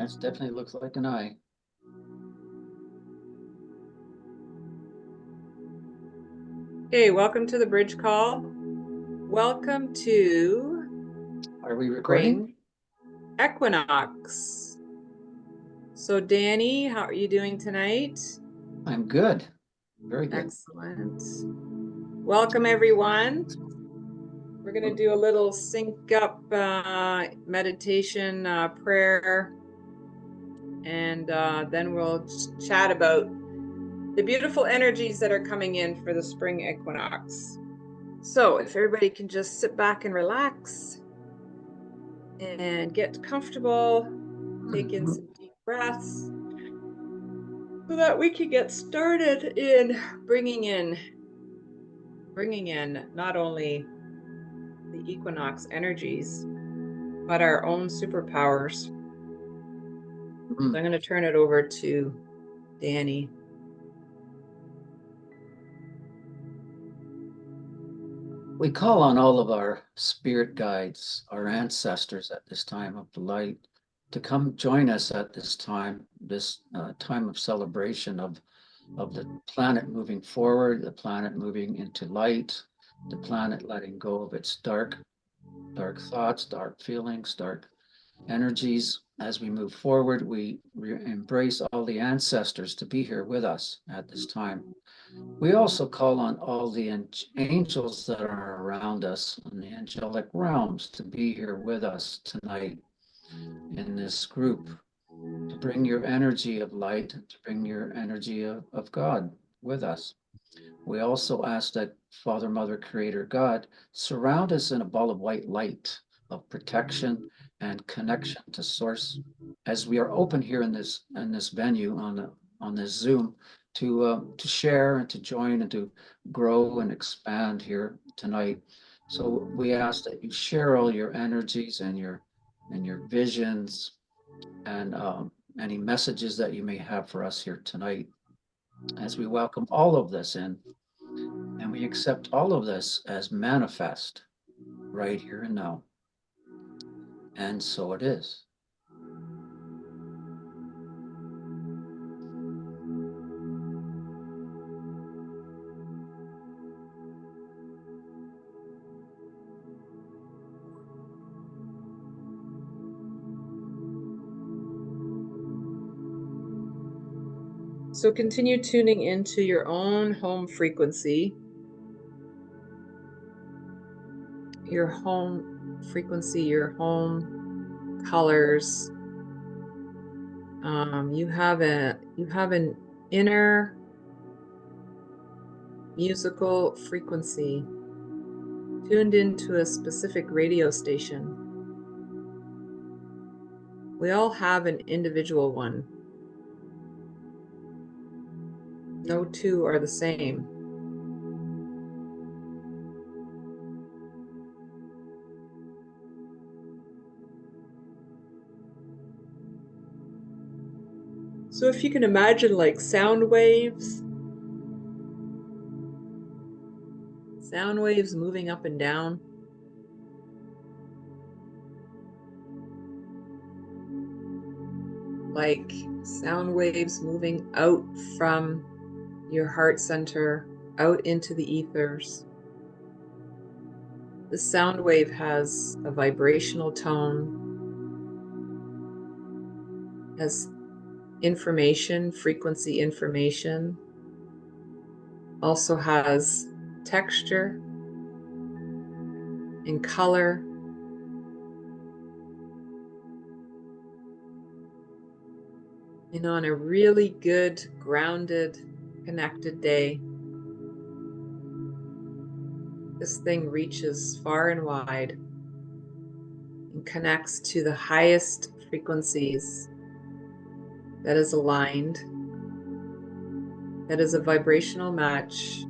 That definitely looks like an eye. Hey, welcome to the bridge call. Welcome to Are we recording? Spring Equinox. So, Danny, how are you doing tonight? I'm good. Very good. Excellent. Welcome, everyone. We're going to do a little sync up meditation prayer, and then we'll chat about the beautiful energies that are coming in for the spring equinox. So, if everybody can just sit back and relax and get comfortable, take in some deep breaths so that we can get started in bringing in not only the equinox energies, but our own superpowers. So I'm going to turn it over to Danny. We call on all of our spirit guides, our ancestors at this time of the light, to come join us at this time time of celebration of the planet moving forward, the planet moving into light, the planet letting go of its dark thoughts, dark feelings, dark energies. As we move forward, we embrace all the ancestors to be here with us at this time. We also call on all the angels that are around us in the angelic realms to be here with us tonight in this group, to bring your energy of light, to bring your energy of God with us. We also ask that Father, Mother, Creator, God surround us in a ball of white light of protection and connection to Source, as we are open here in this venue on this Zoom to share and to join and to grow and expand here tonight. So we ask that you share all your energies and your visions and any messages that you may have for us here tonight, as we welcome all of this in. And we accept all of this as manifest right here and now. And so it is. So continue tuning into your own home frequency, your home colors. You have an inner musical frequency tuned into a specific radio station. We all have an individual one. No two are the same. So if you can imagine like sound waves moving up and down. Like sound waves moving out from your heart center, out into the ethers. The sound wave has a vibrational tone, has information, frequency information, also has texture and color. And on a really good, grounded, connected day, this thing reaches far and wide and connects to the highest frequencies that is aligned, that is a vibrational match.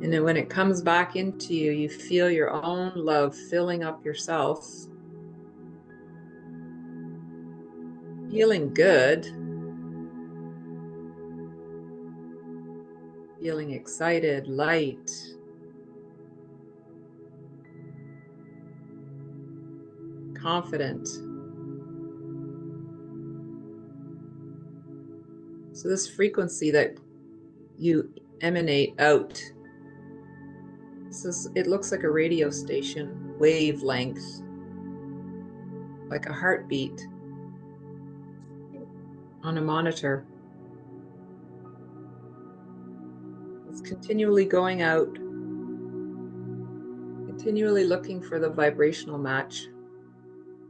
And then when it comes back into you, you feel your own love filling up yourself, feeling good. feeling excited, light, confident. So this frequency that you emanate out, it looks like a radio station, wavelength, like a heartbeat on a monitor. It's continually going out, continually looking for the vibrational match.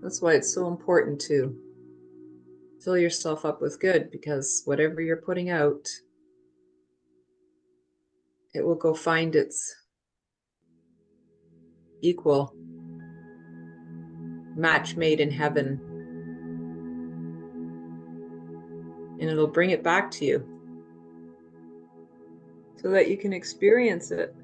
That's why it's so important to fill yourself up with good, because whatever you're putting out, it will go find its equal match made in heaven, and it'll bring it back to you so that you can experience it.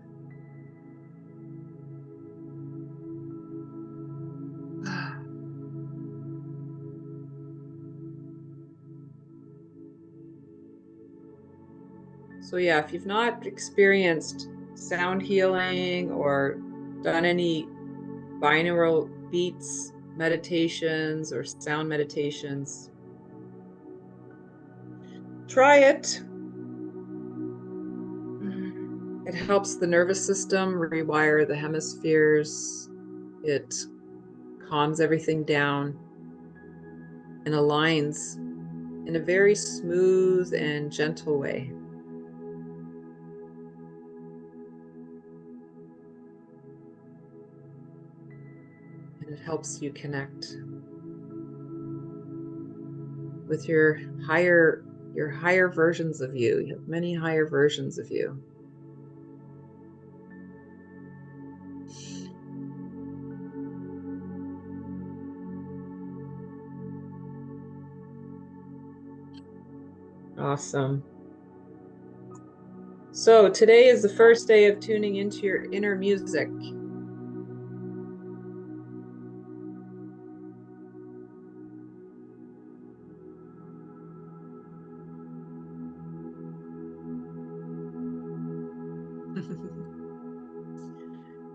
So yeah, if you've not experienced sound healing or done any binaural beats meditations or sound meditations, try it. It helps the nervous system rewire the hemispheres. It calms everything down and aligns in a very smooth and gentle way. And it helps you connect with your higher versions of you. You have many higher versions of you. Awesome. So today is the first day of tuning into your inner music.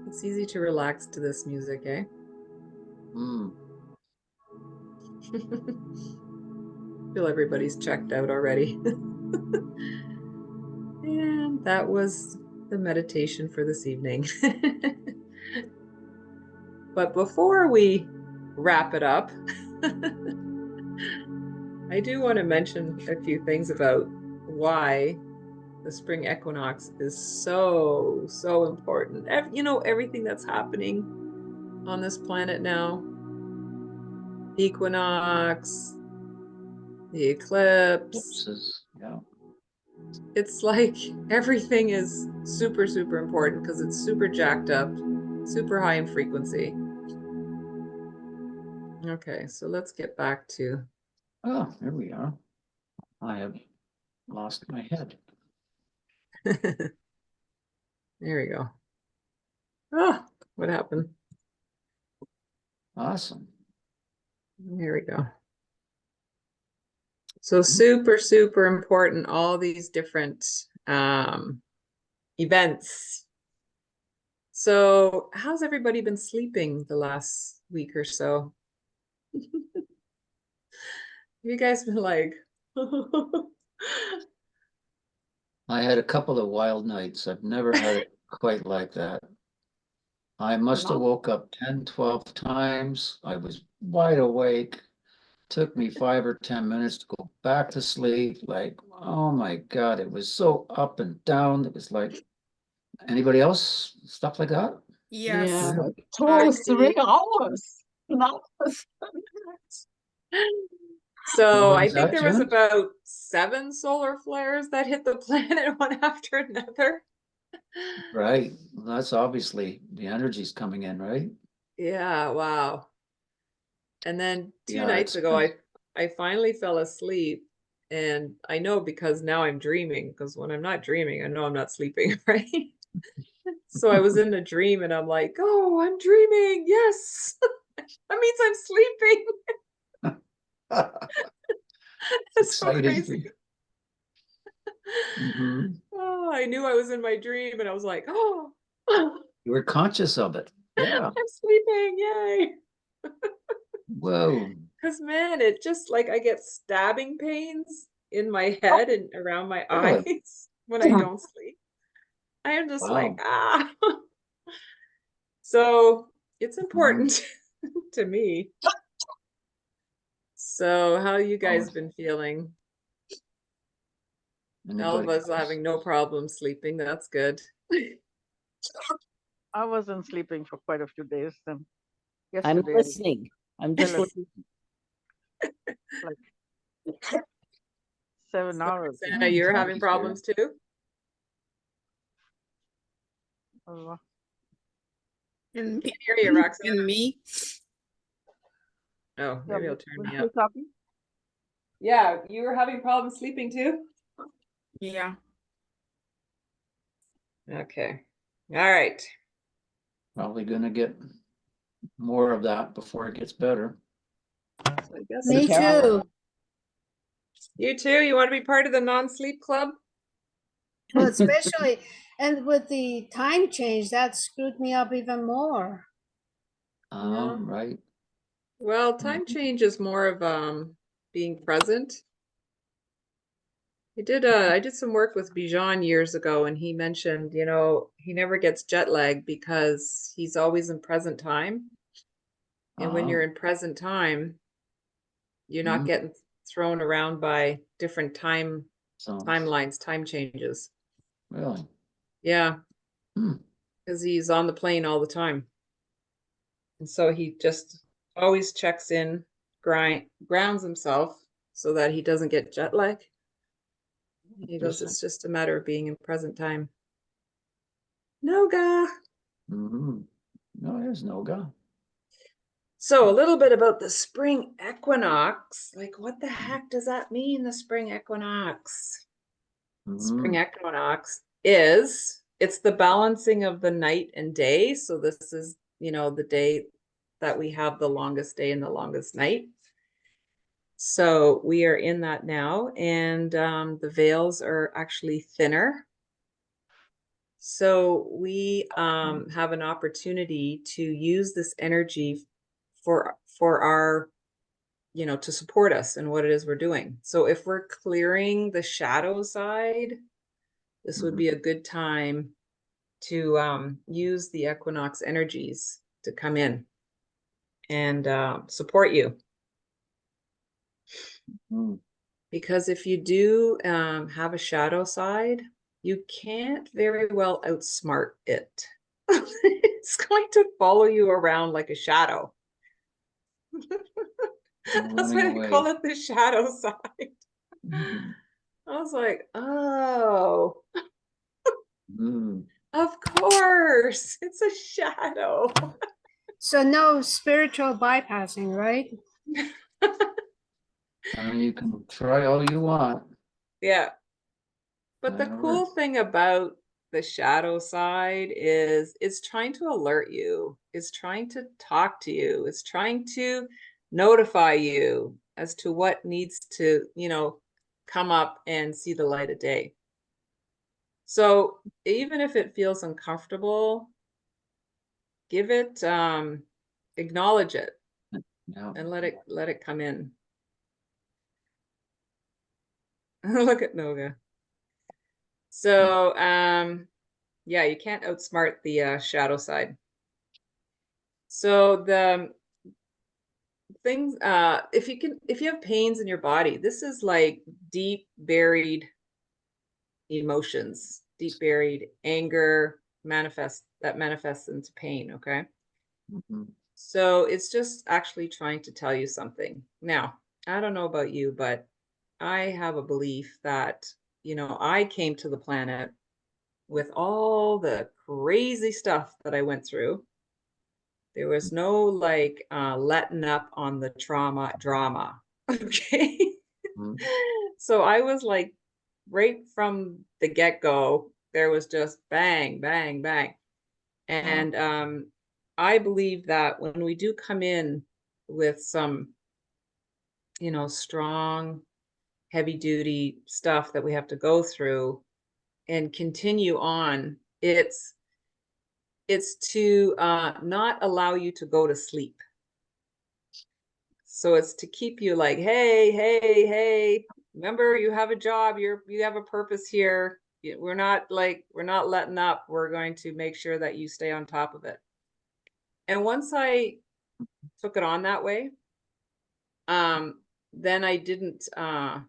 It's easy to relax to this music, eh? Feel everybody's checked out already. And that was the meditation for this evening. But before we wrap it up, I do want to mention a few things about why the spring equinox is so, so important. You know, everything that's happening on this planet now, the equinox, the eclipse. Yeah. It's like everything is super, super important because it's super jacked up, super high in frequency. Okay, so let's get back to. Oh, there we are. I have lost my head. There we go. Oh, what happened? Awesome. There we go. So super, super important, all these different events. So how's everybody been sleeping the last week or so? You guys been like... I had a couple of wild nights. I've never had it quite like that. I must have woke up 10, 12 times. I was wide awake. Took me 5 or 10 minutes to go back to sleep. Like, oh my God, it was so up and down. It was like, anybody else stuff like that? Yes. Yeah. 2 3 hours. No. So What I was think that, there was June? about 7 solar flares that hit the planet one after another. Right. Well, that's obviously the energy's coming in, right? Yeah, wow. And then 2 Yeah, nights it's ago, been, I finally fell asleep, and I know because now I'm dreaming, because when I'm not dreaming, I know I'm not sleeping, right? So I was in a dream and I'm like, oh, I'm dreaming. Yes. That means I'm sleeping. it's It's so exciting. crazy. Mhm. Oh, I knew I was in my dream, and I was like, oh, You were conscious of it. Yeah. I'm sleeping, yay. Whoa. Because man, it just like I get stabbing pains in my head and around my Really? eyes when I don't sleep. I am just like, Wow. ah. So it's Mhm. important to me. So how you Oh, guys been feeling? anybody Elva's else? having no problem sleeping. That's good. I wasn't sleeping for quite a few days. And I'm yesterday I listening. I'm fell just asleep listening. like 7 hours. Roxana, you're having Somebody's there. problems too? Uh, And Can't hear you, Roxana. and me? Oh, maybe I'll turn when me she's up. happy. Yeah, you were having problems sleeping too? Yeah. Okay. All right. Probably gonna get more of that before it gets better. So I guess Me it's too. you too. You want to be part of the non-sleep club? Well, especially, and with the time change, that screwed me up even more. Yeah. Right. Well, time change is more of being present. I did some work with Bijan years ago, and he mentioned, he never gets jet lag because he's always in present time. And when you're in present time, you're not Mhm. getting thrown around by different So, timelines, time changes. really. Yeah, Hmm. because he's on the plane all the time. And so he just always checks in, grounds himself so that he doesn't get jet lag. He goes, Interesting. it's just a matter of being in present time. Noga. Mm-hmm. No, there's no guy. So a little bit about the spring equinox. Like, what the heck does that mean, the spring equinox? Spring Mm-hmm. equinox it's the balancing of the night and day. So this is, the day that we have the longest day and the longest night. So we are in that now, and the veils are actually thinner. So we have an opportunity to use this energy for our, to support us in what it is we're doing. So if we're clearing the shadow side, this would be a good time to use the equinox energies to come in and support you. Mm-hmm. Because if you do have a shadow side, you can't very well outsmart it. It's going to follow you around like a shadow. That's why Running they call away. it the shadow side. Mm-hmm. I was like, oh, Mm-hmm. of course, it's a shadow. So no spiritual bypassing, right? I mean, you can try all you want. Yeah. But the That'll cool work. thing about the shadow side is it's trying to alert you, it's trying to talk to you, it's trying to notify you as to what needs to, come up and see the light of day. So even if it feels uncomfortable, give it, acknowledge it Yeah. and let it come in. Look at Noga. So, yeah, you can't outsmart the shadow side. So the things, if you have pains in your body, this is like deep buried emotions, deep buried anger manifests into pain. Okay. Mm-hmm. So it's just actually trying to tell you something. Now, I don't know about you, but I have a belief that, I came to the planet with all the crazy stuff that I went through. There was no like letting up on the trauma drama. Okay. Mm-hmm. So I was like, right from the get-go, there was just bang, bang, bang. And I believe that when we do come in with some, strong, heavy duty stuff that we have to go through, and continue on, it's to not allow you to go to sleep. So it's to keep you like, hey, remember, you have a job, you have a purpose here. We're not letting up. We're going to make sure that you stay on top of it. And once I took it on that way, then I didn't, I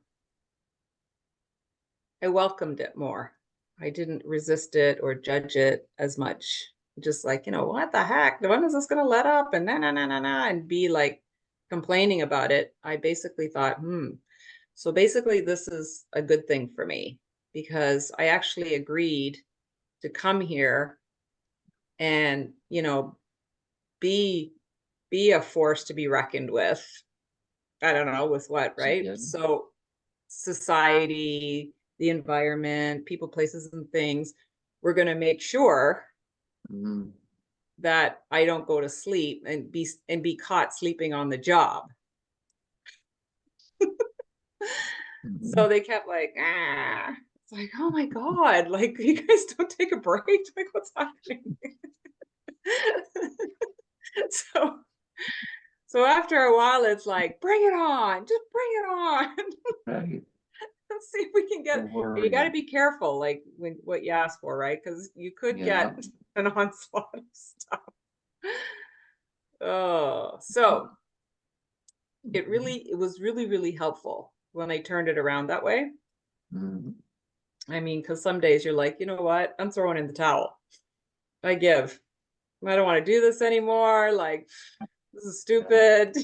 welcomed it more. I didn't resist it or judge it as much. Just like, what the heck? When is this going to let up? And and be like complaining about it. I basically thought, so basically this is a good thing for me, because I actually agreed to come here and, be a force to be reckoned with. I don't know with what, right? Yeah. So society, the environment, people, places, and things, we're going to make sure that I don't go to sleep and be caught sleeping on the job. So they kept like, it's like, oh my God, like, you guys don't take a break. Like, what's happening? So after a while, it's like, bring it on, just bring it on. Right. Let's see if we can get, you got to be careful, like what you ask for, right? Because you could get an onslaught of stuff. Oh, so it was really, really helpful when I turned it around that way. I mean, because some days you're like, you know what? I'm throwing in the towel. I give. I don't want to do this anymore. Like, this is stupid,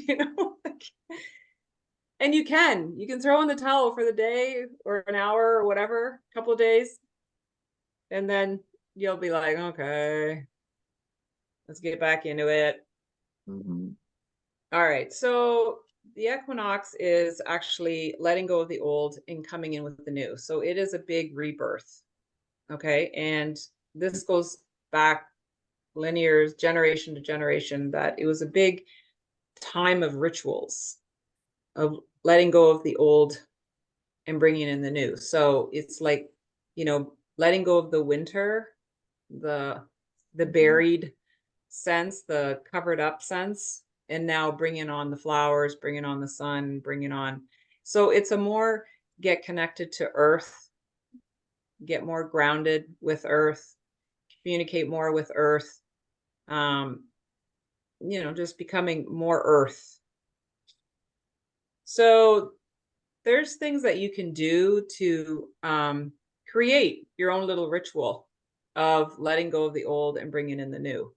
And you can throw in the towel for the day or an hour or whatever, a couple of days. And then you'll be like, okay, let's get back into it. All right. So the equinox is actually letting go of the old and coming in with the new. So it is a big rebirth. Okay. And this goes back linear, generation to generation, that it was a big time of rituals, of letting go of the old and bringing in the new. So it's like, letting go of the winter, the buried sense, the covered up sense, and now bringing on the flowers, bringing on the sun, bringing on. So it's a more get connected to earth, get more grounded with earth, communicate more with earth, just becoming more earth. So there's things that you can do to create your own little ritual of letting go of the old and bringing in the new.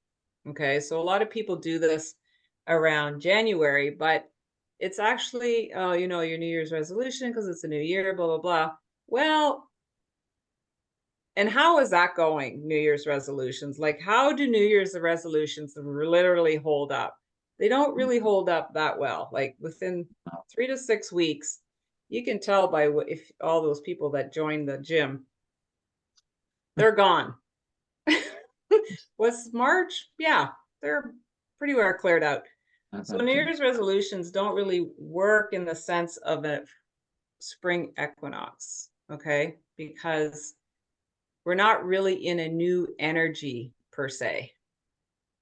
Okay, so a lot of people do this around January, but it's actually, your New Year's resolution because it's a new year, blah, blah, blah. Well, and how is that going, New Year's resolutions? Like, how do New Year's resolutions literally hold up? They don't really hold up that well. Like within 3 to 6 weeks, you can tell by if all those people that joined the gym, they're gone. Was March? Yeah, they're pretty well cleared out. So New Year's resolutions don't really work in the sense of a spring equinox, okay? Because we're not really in a new energy per se,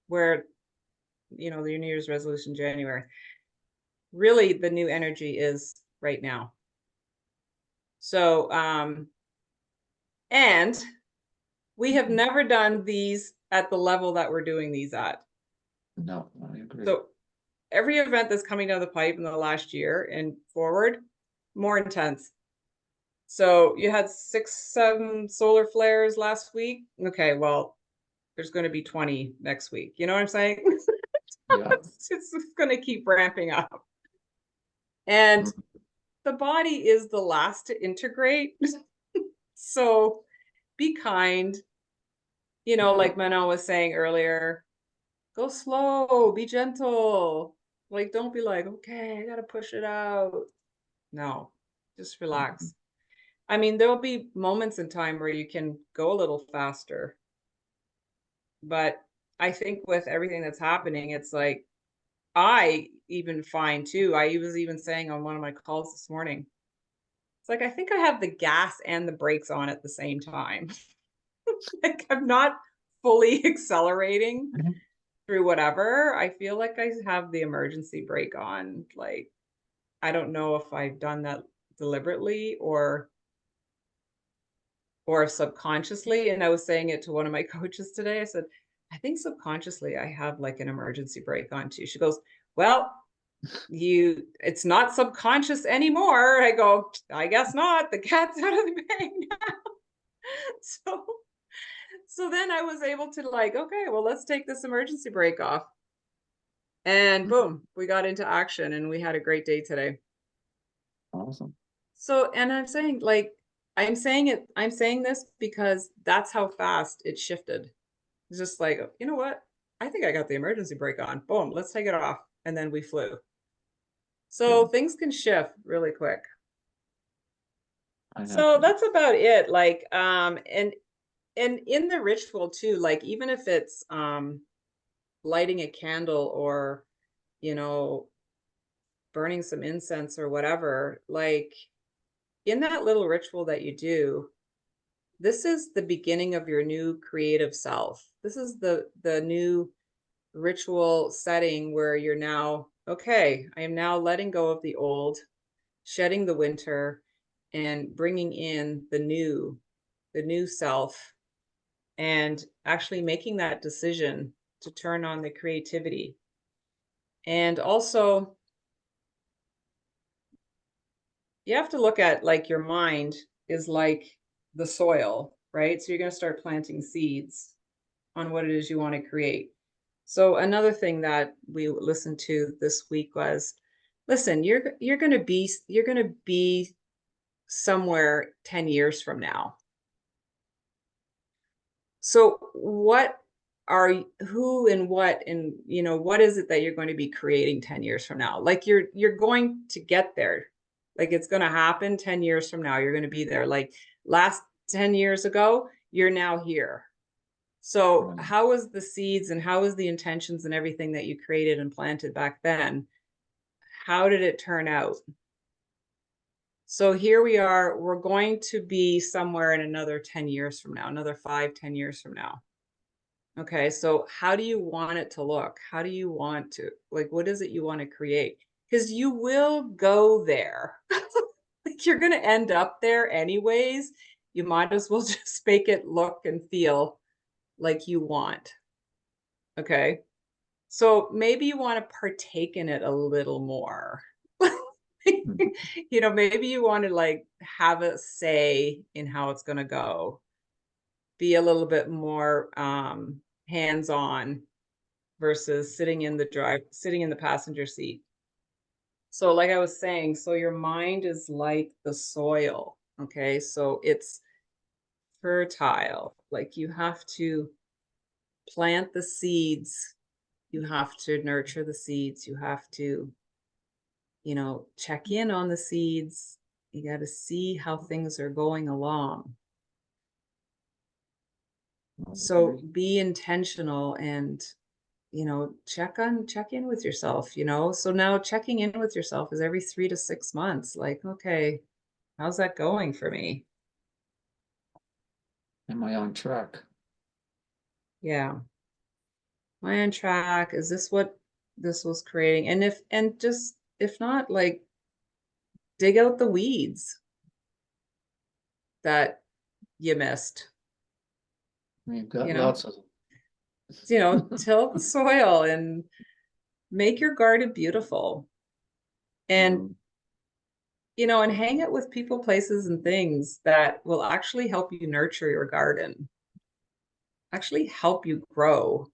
where, the New Year's resolution January, really the new energy is right now. So, and we have never done these at the level that we're doing these at. No, I agree. So every event that's coming down the pipe in the last year and forward, more intense. So you had 6, 7 solar flares last week. Okay, well, there's going to be 20 next week. You know what I'm saying? Yeah. It's going to keep ramping up. And the body is the last to integrate. So be kind. Like Manon was saying earlier, go slow, be gentle. Like, don't be like, okay, I got to push it out. No, just relax. I mean, there'll be moments in time where you can go a little faster. But I think with everything that's happening, it's like, I even find too, I was even saying on one of my calls this morning, It's like, I think I have the gas and the brakes on at the same time. Like I'm not fully accelerating through whatever. I feel like I have the emergency brake on. Like, I don't know if I've done that deliberately or subconsciously. And I was saying it to one of my coaches today. I said, I think subconsciously I have like an emergency brake on too. She goes, well, it's not subconscious anymore. I go, I guess not. The cat's out of the bag now. So then I was able to like, okay, well, let's take this emergency brake off. And boom, we got into action and we had a great day today. Awesome. So, and I'm saying like, I'm saying this because that's how fast it shifted. It's just like, you know what? I think I got the emergency brake on. Boom, let's take it off. And then we flew. So things can shift really quick. So that's about it. Like, and in the ritual too, like even if it's lighting a candle or, you know, burning some incense or whatever, like in that little ritual that you do, this is the beginning of your new creative self. This is the new ritual setting where you're now, okay, I am now letting go of the old, shedding the winter, and bringing in the new self, and actually making that decision to turn on the creativity. And also, you have to look at like your mind is like the soil, right? So you're going to start planting seeds on what it is you want to create. So another thing that we listened to this week was, listen, you're going to be somewhere 10 years from now. So who and what, and you know, what is it that you're going to be creating 10 years from now? Like you're going to get there. Like it's going to happen 10 years from now. You're going to be there. Like last 10 years ago, you're now here. So how was the seeds and how was the intentions and everything that you created and planted back then? How did it turn out? So here we are, we're going to be somewhere in another 10 years from now, another 5-10 years from now. Okay, so how do you want it to look? How do you want to, like, what is it you want to create? Because you will go there. Like you're going to end up there anyways. You might as well just make it look and feel like you want. Okay, so maybe you want to partake in it a little more. You know, maybe you want to like have a say in how it's going to go, be a little bit more hands-on versus sitting in the passenger seat. So like I was saying, so your mind is like the soil. Okay, so it's fertile. Like you have to plant the seeds, you have to nurture the seeds, you have to, you know, check in on the seeds. You got to see how things are going along. So be intentional and, you know, check in with yourself, you know. So now checking in with yourself is every 3 to 6 months. Like, okay, how's that going for me? Am I on track? Yeah. Am I on track? Is this what this was creating? And if not, like dig out the weeds that you missed. We've got You know? lots of them. You know, till the soil and make your garden beautiful. And you know, and hang out with people, places, and things that will actually help you nurture your garden, actually help you grow,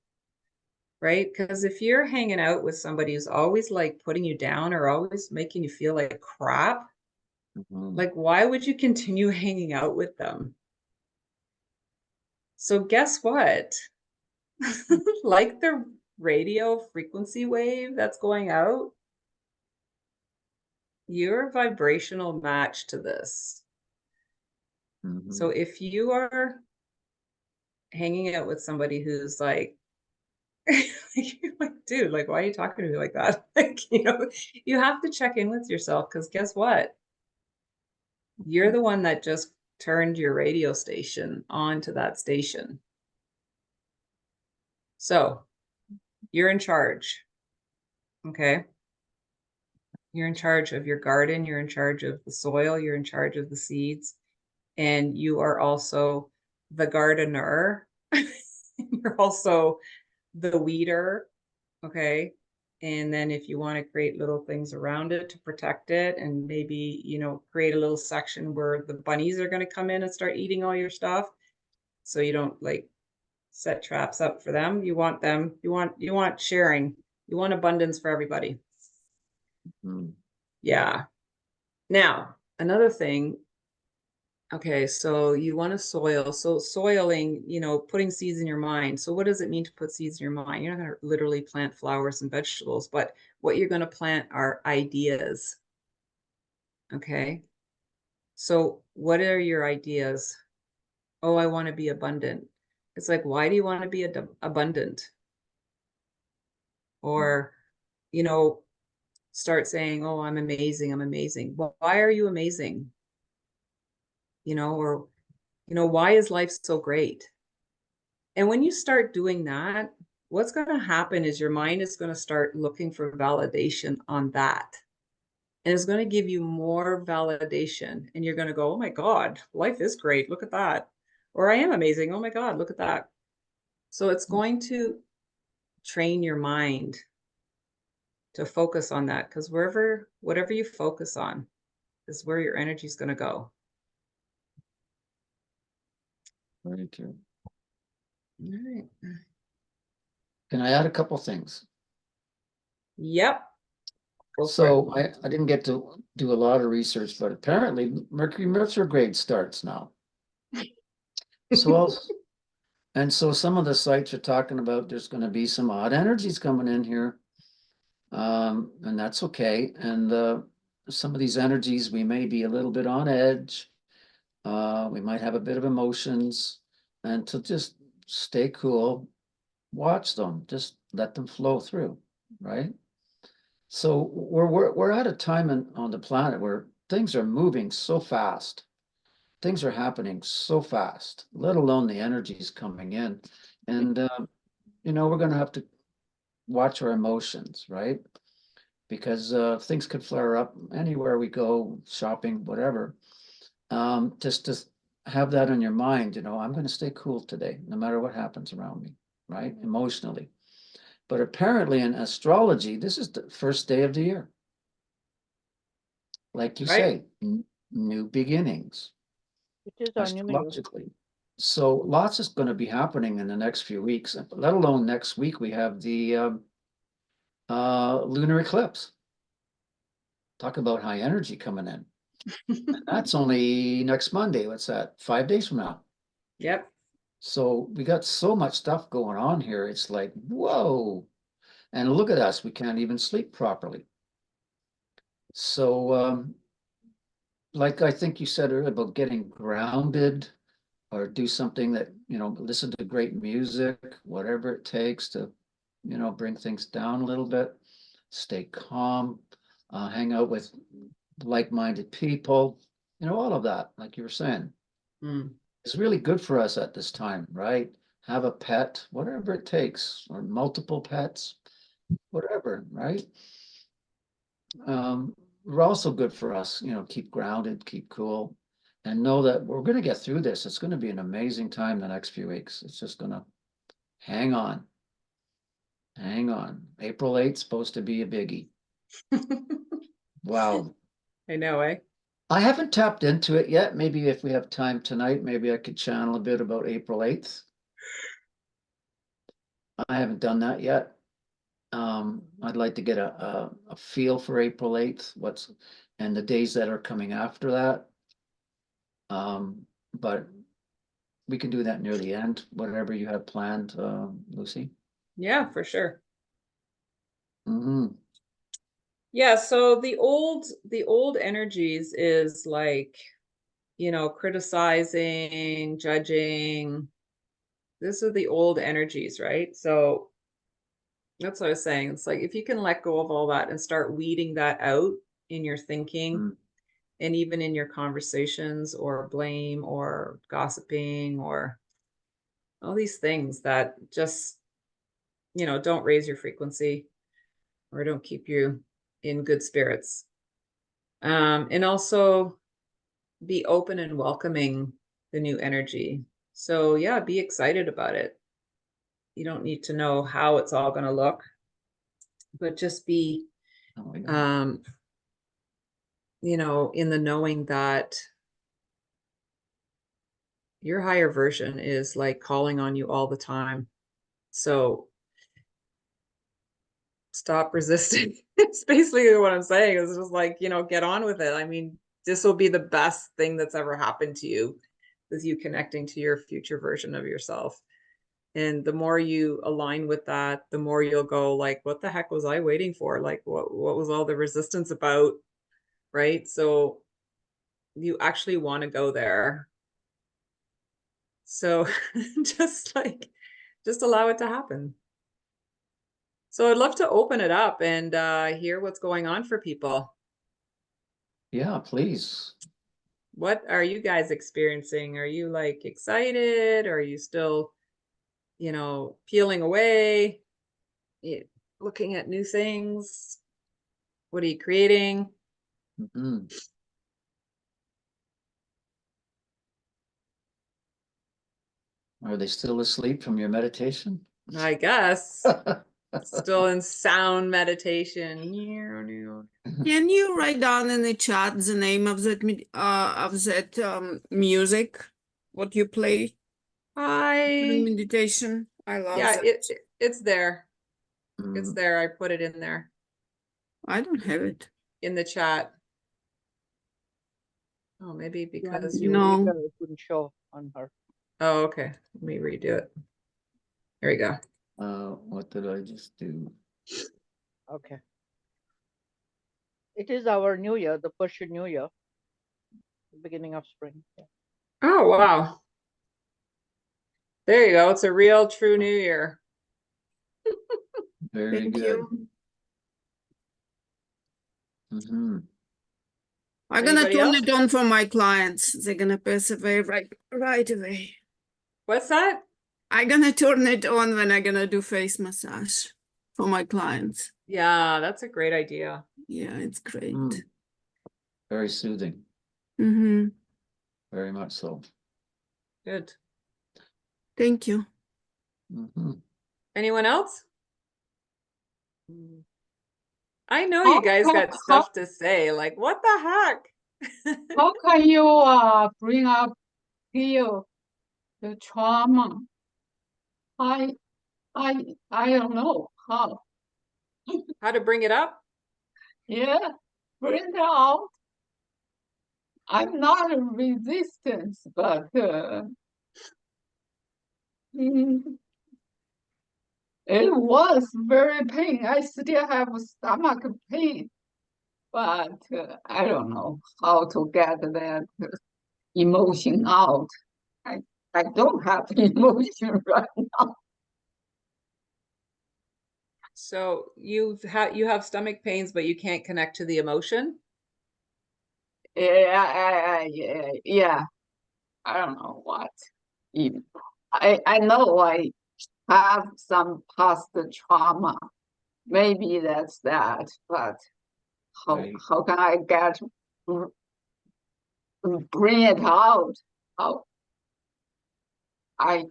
right? Because if you're hanging out with somebody who's always like putting you down or always making you feel like crap, like why would you continue hanging out with them? So guess what? Like the radio frequency wave that's going out, you're a vibrational match to this. So if you are hanging out with somebody who's like, like, dude, like, why are you talking to me like that? Like, you know, you have to check in with yourself because guess what? You're the one that just turned your radio station on to that station. So you're in charge. Okay. You're in charge of your garden. You're in charge of the soil. You're in charge of the seeds. And you are also the gardener. You're also the weeder. Okay. And then if you want to create little things around it to protect it, and maybe, you know, create a little section where the bunnies are going to come in and start eating all your stuff. So you don't like set traps up for them. You want them, you want sharing. You want abundance for everybody. Mm. Yeah. Now, another thing. Okay, so you want to soil. So soiling, you know, putting seeds in your mind. So what does it mean to put seeds in your mind? You're not going to literally plant flowers and vegetables, but what you're going to plant are ideas. Okay. So what are your ideas? Oh, I want to be abundant. It's like, why do you want to be abundant? Or, you know, start saying, oh, I'm amazing. I'm amazing. Well, why are you amazing? You know, or, you know, why is life so great? And when you start doing that, what's going to happen is your mind is going to start looking for validation on that. And it's going to give you more validation. And you're going to go, oh my God, life is great. Look at that. Or I am amazing. Oh my God, look at that. So it's going to train your mind to focus on that, because whatever you focus on is where your energy is going to go. Very true. All right. Can I add a couple things? Yep. Go for it. So I didn't get to do a lot of research, but apparently Mercury retrograde starts now. So and so some of the sites are talking about there's going to be some odd energies coming in here. And that's okay. And some of these energies, we may be a little bit on edge. We might have a bit of emotions, and to just stay cool, watch them, just let them flow through, right? So we're at a time on the planet where things are moving so fast. Things are happening so fast, let alone the energies coming in. And you know, we're going to have to watch our emotions, right? Because things could flare up anywhere we go, shopping, whatever. Just to have that in your mind, you know, I'm going to stay cool today, no matter what happens around me, right? Emotionally. But apparently in astrology, this is the first day of the year. Like you Right. say, new beginnings, It is our new year. astrologically. So lots is going to be happening in the next few weeks, let alone next week. We have the lunar eclipse. Talk about high energy coming in. That's only next Monday. What's that? 5 days from now. Yep. So we got so much stuff going on here. It's like, whoa. And look at us. We can't even sleep properly. So, like I think you said earlier about getting grounded, or do something that, you know, listen to great music, whatever it takes to, you know, bring things down a little bit, stay calm, hang out with like-minded people, you know, all of that, like you were saying. Mm. It's really good for us at this time, right? Have a pet, whatever it takes, or multiple pets, whatever, right? We're also good for us, you know, keep grounded, keep cool, and know that we're going to get through this. It's going to be an amazing time the next few weeks. It's just going to hang on. Hang on. April 8th supposed to be a biggie. Wow. I know, eh? I haven't tapped into it yet. Maybe if we have time tonight, maybe I could channel a bit about April 8th. I haven't done that yet. I'd like to get a feel for April 8th, and the days that are coming after that. But we can do that near the end, whatever you have planned, Lucy. Yeah, for sure. Mm-hmm. Yeah, so the old energies is like, you know, criticizing, judging. These are the old energies, right? So that's what I was saying. It's like if you can let go of all that and start weeding that out in your thinking, And even in your conversations, or blame, or gossiping, or all these things that just, don't raise your frequency or don't keep you in good spirits. And also be open and welcoming the new energy. So yeah, be excited about it. You don't need to know how it's all going to look, but just be, Oh, yeah. in the knowing that your higher version is like calling on you all the time. So stop resisting. It's basically what I'm saying. It's just like, get on with it. I mean, this will be the best thing that's ever happened to you, with you connecting to your future version of yourself. And the more you align with that, the more you'll go like, what the heck was I waiting for? Like, what was all the resistance about? Right? So you actually want to go there. So just allow it to happen. So I'd love to open it up and hear what's going on for people. Yeah, please. What are you guys experiencing? Are you like excited? Are you still, peeling away, looking at new things? What are you creating? Mhm. Are they still asleep from your meditation? I guess still in sound meditation. Can you write down in the chat the name of that music? What you play during meditation? I love Yeah, that. it's there. It's Mm. there. I put it in there I don't have it. in the chat. Oh, maybe because you. No. It wouldn't show on her. Oh, okay. Let me redo it. There we go. What did I just do? Okay. It is our new year, the Persian New Year, the beginning of spring. Yeah. Oh, wow. There you go. It's a real true new year. Very Thank good. you. Mm-hmm. I'm gonna Anybody turn else? it on for my clients. They're gonna pass away right away. What's that? I'm gonna turn it on when I'm gonna do face massage for my clients. Yeah, that's a great idea. Yeah, it's great. Mm. Very soothing. Mm-hmm. Very much so. Good. Thank you. Mm-hmm. Anyone else? I know How you guys can- got stuff to say. Like, what the heck? How can you bring up heal the trauma? I don't know how. How to bring it up? Yeah, bring it out. I'm not a resistance, but it was very pain. I still have stomach pain, but I don't know how to get that emotion out. I don't have emotion right now. So you have stomach pains, but you can't connect to the emotion? Yeah. I don't know what. Even. I know I have some past trauma. Maybe that's that, but Right. how can I bring it out? How I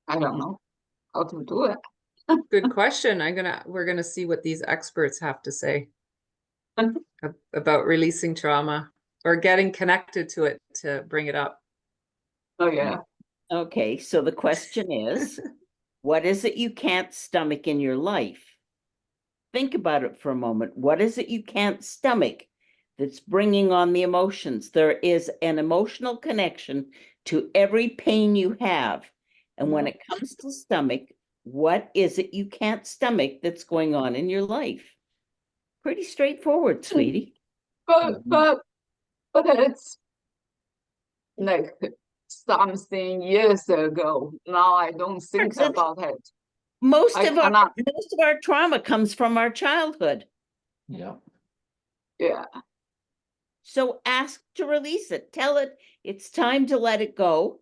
don't know how to do it. Good question. We're gonna see what these experts have to say about releasing trauma or getting connected to it to bring it up. Oh yeah. Okay, so the question is, what is it you can't stomach in your life? Think about it for a moment. What is it you can't stomach that's bringing on the emotions? There is an emotional connection to every pain you have. And when it comes to stomach, what is it you can't stomach that's going on in your life? Pretty straightforward, sweetie. But it's like something years ago. Now I don't think That's it. about it. Most I of cannot. our trauma comes from our childhood. Yeah. Yeah. So ask to release it. Tell it it's time to let it go.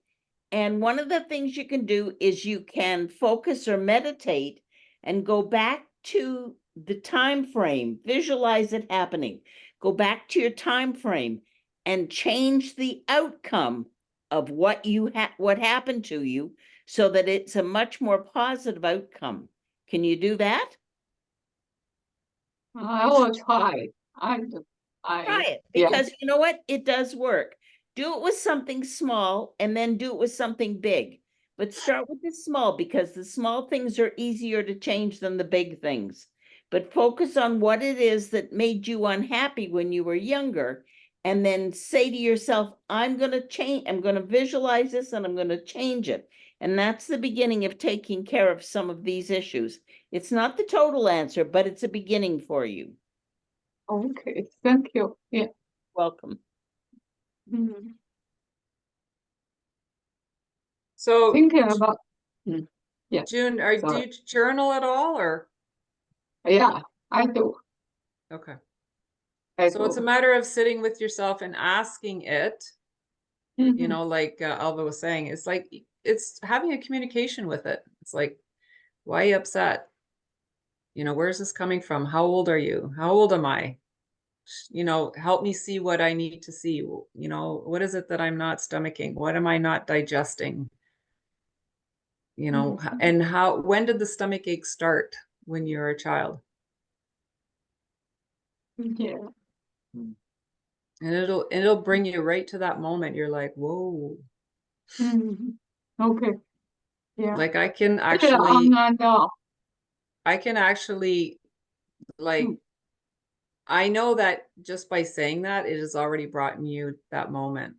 And one of the things you can do is you can focus or meditate and go back to the time frame, visualize it happening. Go back to your time frame and change the outcome of what what happened to you so that it's a much more positive outcome. Can you do that? I will try. Try it, yeah. because you know what? It does work. Do it with something small and then do it with something big. But start with the small, because the small things are easier to change than the big things. But focus on what it is that made you unhappy when you were younger, and then say to yourself, I'm going to change, I'm going to visualize this and I'm going to change it. And that's the beginning of taking care of some of these issues. It's not the total answer, but it's a beginning for you. Okay, thank you. Yeah. Welcome. Mm. So Thinking about, yeah, June, do sorry. you journal at all, or? Yeah, I do. Okay. I So it's a do. matter of sitting with yourself and asking it, you Mhm. know, like Alva was saying, it's like, it's having a communication with it. It's like, why are you upset? You know, where's this coming from? How old are you? How old am I? You know, help me see what I need to see. You know, what is it that I'm not stomaching? What am I not digesting? You know, and when did the stomach ache start when you were a child? Yeah. And it'll bring you right to that moment. You're like, whoa. Mhm. Okay. Yeah. Like I can Yeah, actually, I know. like, Mm. I know that just by saying that, it has already brought you that moment.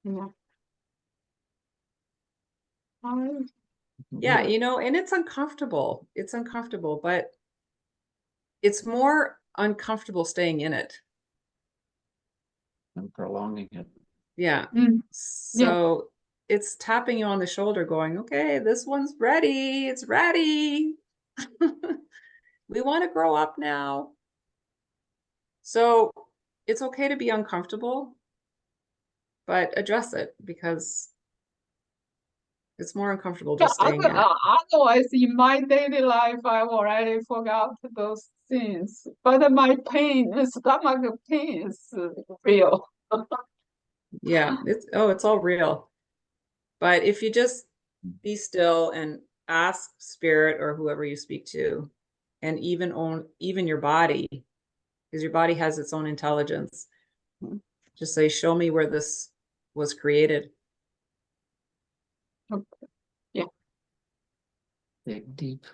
Yeah. Yeah, you know, and it's uncomfortable. It's uncomfortable, but it's more uncomfortable staying in it. And prolonging it. Yeah. Mm. Yeah. So it's tapping you on the shoulder going, okay, this one's ready. It's ready. We want to grow up now. So it's okay to be uncomfortable, but address it, because it's more uncomfortable Yeah, just staying there. otherwise, in my daily life, I've already forgot those things. But my pain, stomach pain is real. Yeah, it's all real. But if you just be still and ask spirit or whoever you speak to, and even your body, because your body has its own intelligence. Just say, show me where this was created. Okay. Yeah. Dig deep.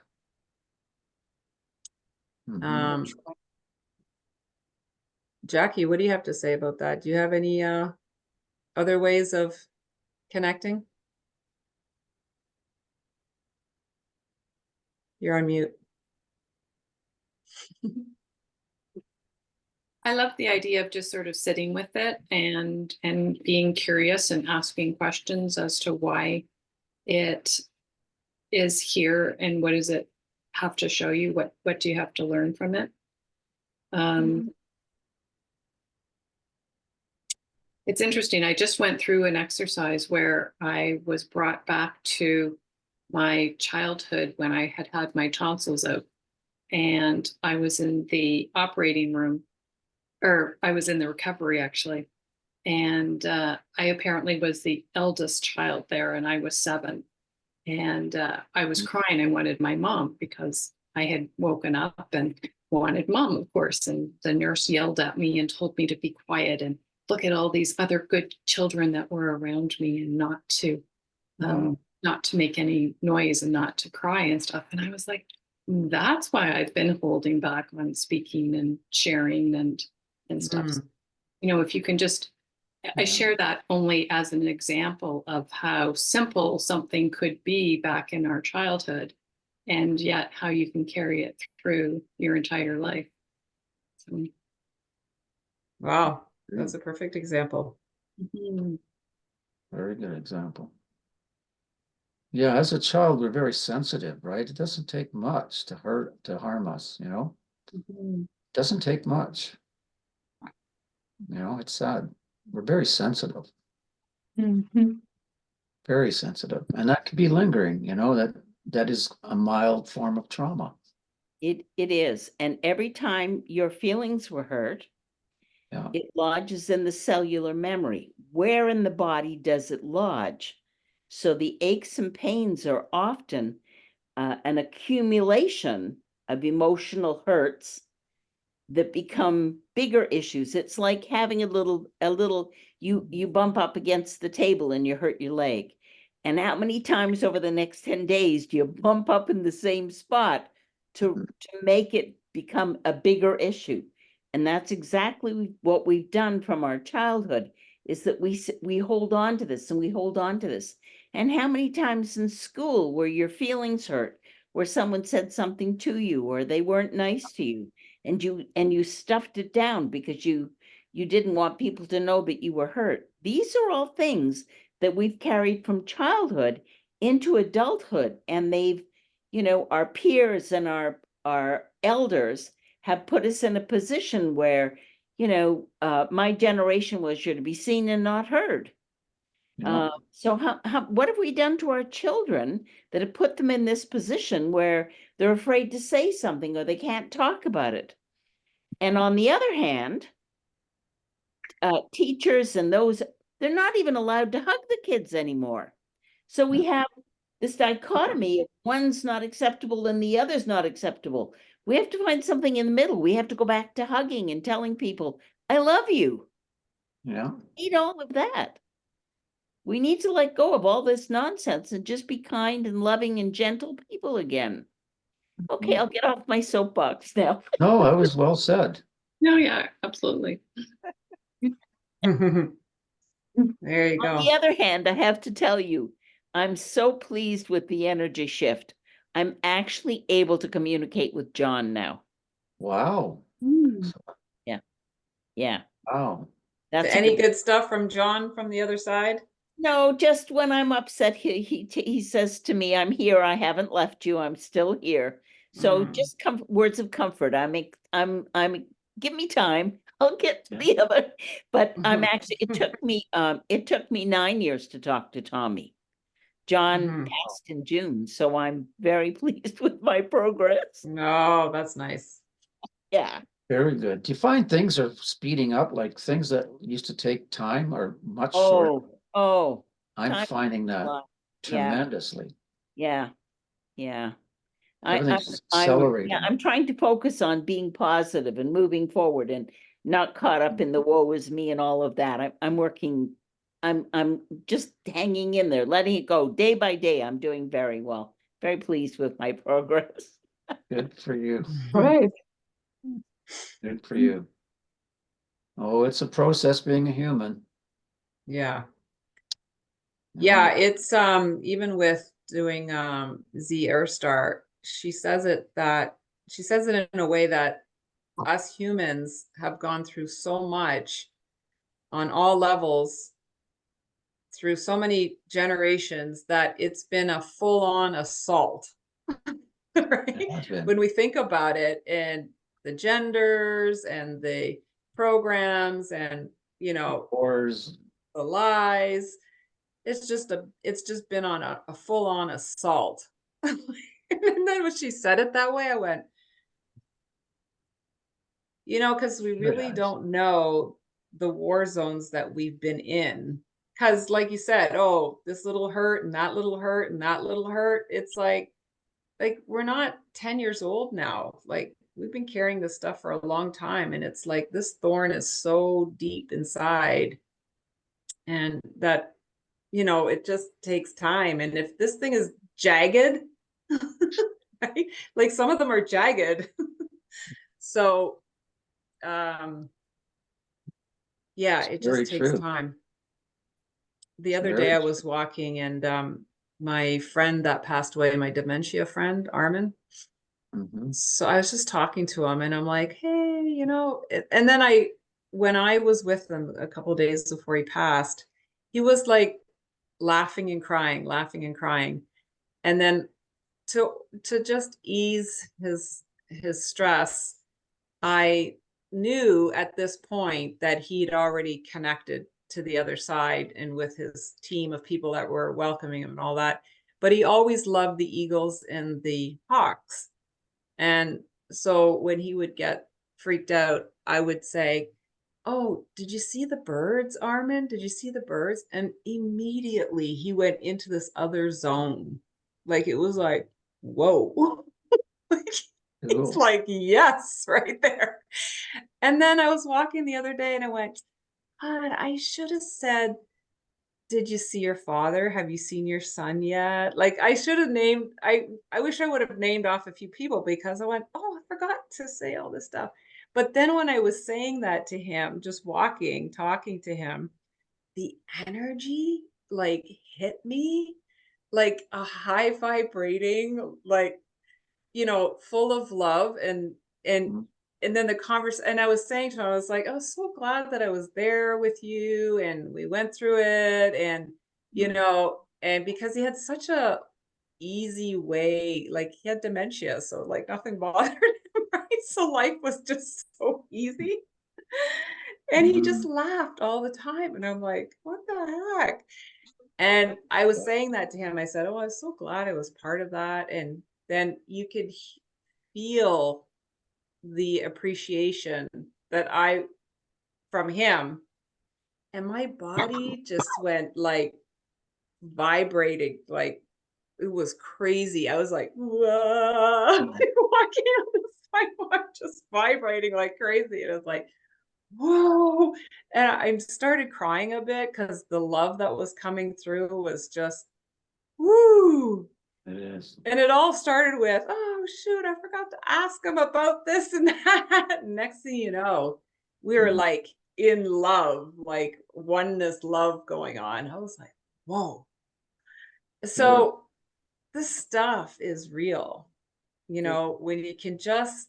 Jackie, what do you have to say about that? Do you have any other ways of connecting? You're on mute. I love the idea of just sort of sitting with it and being curious and asking questions as to why it is here and what does it have to show you? What do you have to learn from it? It's interesting. I just went through an exercise where I was brought back to my childhood when I had had my tonsils out, and I was in the operating room, or I was in the recovery actually. And I apparently was the eldest child there, and I was 7. And I was crying. I wanted my mom because I had woken up and wanted mom, of course. And the nurse yelled at me and told me to be quiet and look at all these other good children that were around me, and not to make any noise and not to cry and stuff. And I was like, that's why I've been holding back on speaking and sharing and stuff. So, you know, if you can just, I share that only as an example of how simple something could be back in our childhood, and yet how you can carry it through your entire life. So, Wow, that's a perfect example. Very good example. Yeah, as a child, we're very sensitive, right? It doesn't take much to harm us, you know? It doesn't take much. You know, it's sad. We're very sensitive, Mhm. very sensitive. And that could be lingering, you know, that is a mild form of trauma. It is. And every time your feelings were hurt, Yeah. it lodges in the cellular memory. Where in the body does it lodge? So the aches and pains are often an accumulation of emotional hurts that become bigger issues. It's like having a little, you bump up against the table and you hurt your leg. And how many times over the next 10 days do you bump up in the same spot to make it become a bigger issue? And that's exactly what we've done from our childhood, is that we hold on to this and we hold on to this. And how many times in school were your feelings hurt, where someone said something to you or they weren't nice to you, and you stuffed it down because you didn't want people to know that you were hurt? These are all things that we've carried from childhood into adulthood, and they've, our peers and our elders have put us in a position where, my generation was, you're to be seen and not heard. Yeah. So what have we done to our children that have put them in this position where they're afraid to say something or they can't talk about it? And on the other hand, teachers and those, they're not even allowed to hug the kids anymore. So we have this dichotomy of one's not acceptable and the other's not acceptable. We have to find something in the middle. We have to go back to hugging and telling people, I love you. Yeah. We need all of that. We need to let go of all this nonsense and just be kind and loving and gentle people again. Okay, I'll get off my soapbox now. No, that was well said. No, yeah, absolutely. There you On go. the other hand, I have to tell you, I'm so pleased with the energy shift. I'm actually able to communicate with John now. Wow. Yeah, Wow. that's Any good stuff from John from the other side? No, just when I'm upset, he says to me, "I'm here. I haven't left you. I'm still here." So just words of comfort. Give me time. I'll get to the other. But I'm actually. It took me 9 years to talk to Tommy. John passed in June, so I'm very pleased with my progress. No, that's nice. Yeah. Very good. Do you find things are speeding up, like things that used to take time are much shorter? Oh. I'm time finding that Yeah. tremendously. Yeah. Everything's accelerating. I'm trying to focus on being positive and moving forward and not caught up in the woe is me and all of that. I'm working, I'm just hanging in there, letting it go day by day. I'm doing very well. Very pleased with my progress. Good for you. Great. Good for you. Oh, it's a process being a human. Yeah. you Yeah, know? it's even with doing Z Air Star, she says it in a way that us humans have gone through so much on all levels through so many generations that it's been a full-on assault. Right? It has been. When we think about it, and the genders and the programs and Wars. the lies, it's just been on a full-on assault. And then when she said it that way, I went, because we really has. don't know the war zones that we've been in. Because like you said, oh, this little hurt and that little hurt and that little hurt. It's like we're not 10 years old now. Like, we've been carrying this stuff for a long time. And it's like this thorn is so deep inside. And that, it just takes time. And if this thing is jagged, right? Like, some of them are jagged. So, yeah, it just takes time. The other day I was walking, and my friend that passed away, my dementia friend, Armin. So I was just talking to him, and I'm like, hey, and then when I was with him a couple of days before he passed, he was like laughing and crying. And then to just ease his stress, I knew at this point that he'd already connected to the other side and with his team of people that were welcoming him and all that. But he always loved the eagles and the hawks. And so when he would get freaked out, I would say, "Oh, did you see the birds, Armin? Did you see the birds?" And immediately he went into this other zone. Like it was like, whoa. Like, it's Cool. like, yes, right there. And then I was walking the other day and I went, God, I should have said, did you see your father? Have you seen your son yet? Like I should have named, I wish I would have named off a few people because I went, oh, I forgot to say all this stuff. But then when I was saying that to him, just walking, talking to him, the energy like hit me like a high vibrating, like, you know, full of love Mhm. and then the converse and I was saying to him, I was like, I was so glad that I was there with you and we went through it and you Mhm. know, and because he had such a easy way, like he had dementia, so like nothing bothered him, right? So life was just so easy. And he just Mhm. laughed all the time. And I'm like, what the heck? And I was saying that to him. I said, oh, I was so glad I was part of that. And then you could feel the appreciation that I from him. And my body just went like vibrating, like it was crazy. I was like, whoa, walking on the sidewalk, just vibrating like crazy. And I was like, whoa. And I started crying a bit because the love that was coming through was just, woo. It is. And it all started with, oh, shoot, I forgot to ask him about this and that. Next thing you know, we were Mhm. like in love, like oneness love going on. I was like, whoa. So this stuff is real, you know, when you can just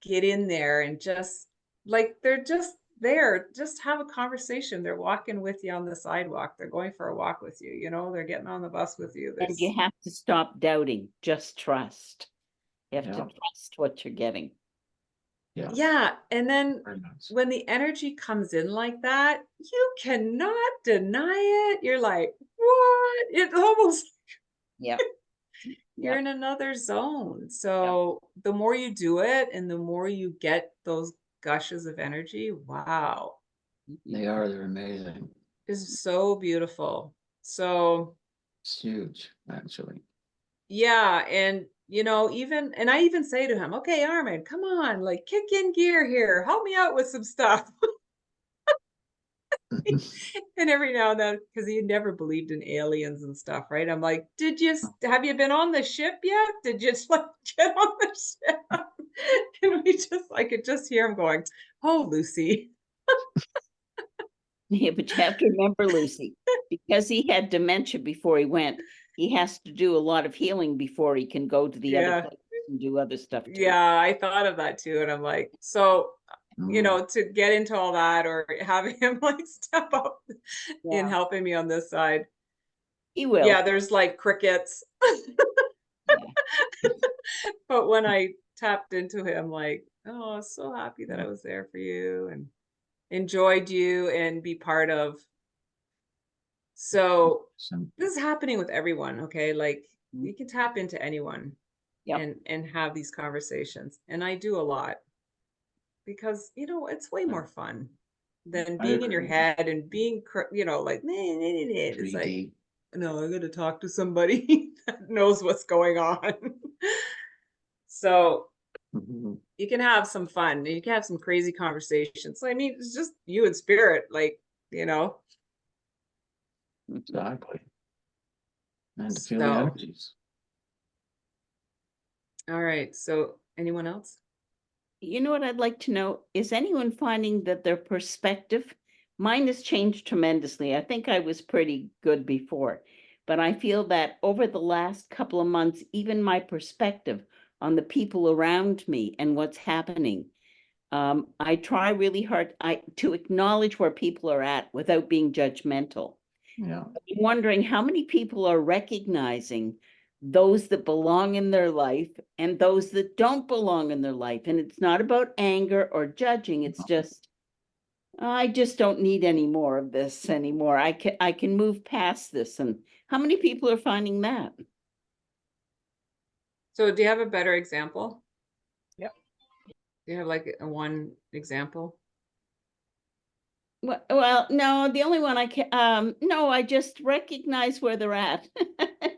get in there and just like they're just there, just have a conversation. They're walking with you on the sidewalk, they're going for a walk with you, you know, they're getting on the bus with you. And you There's have to stop doubting, just trust. You have to Yeah. trust what you're getting. Yeah. yeah, and then Very nice. when the energy comes in like that, you cannot deny it. You're like, what? It's almost Yeah. you're Yep. in another zone. So the more you do it and the more you get those gushes of energy, wow, They're amazing. is so beautiful. So It's huge, actually. yeah, and you know, even and I even say to him, okay, Armin, come on, like kick in gear here, help me out with some stuff. And every now and then, because he never believed in aliens and stuff, right? I'm like, have you been on the ship yet? Did you just like get on the ship? And I could just hear him going, oh, Lucy. Yeah, but you have to remember, Lucy, because he had dementia before he went, he has to do a lot of healing before he can go to the other Yeah. places and do other stuff too. Yeah, I thought of that too. And I'm like, so, you Mm. know, to get into all that or having him like step up in Yeah. helping me on this side. He will. Yeah, there's like crickets. Yeah. But when I tapped into him, like, oh, I was so happy that I was there for you and enjoyed you and be part of. So Some- this is happening with everyone, okay? Like Mhm. you can tap into anyone Yep. and have these conversations. And I do a lot because, you know, it's way more fun than I being in your agree. head and being, you know, like, it's like, 3D. no, I got to talk to somebody that knows what's going on. So Mhm. you can have some fun. You can have some crazy conversations. I mean, it's just you and spirit, like, you know. Exactly. And to feel the So, energies. all right. So, anyone else? You know what I'd like to know? Is anyone finding that their perspective, mine has changed tremendously. I think I was pretty good before, but I feel that over the last couple of months, even my perspective on the people around me and what's happening, I try really hard to acknowledge where people are at without being judgmental. Yeah. I'm wondering how many people are recognizing those that belong in their life and those that don't belong in their life. And it's not about anger or judging. It's just, I just don't need any more of this anymore. I can move past this. And how many people are finding that? So do you have a better example? Yep. Do you have like one example? Well, no, the only one I can, no, I just recognize where they're at.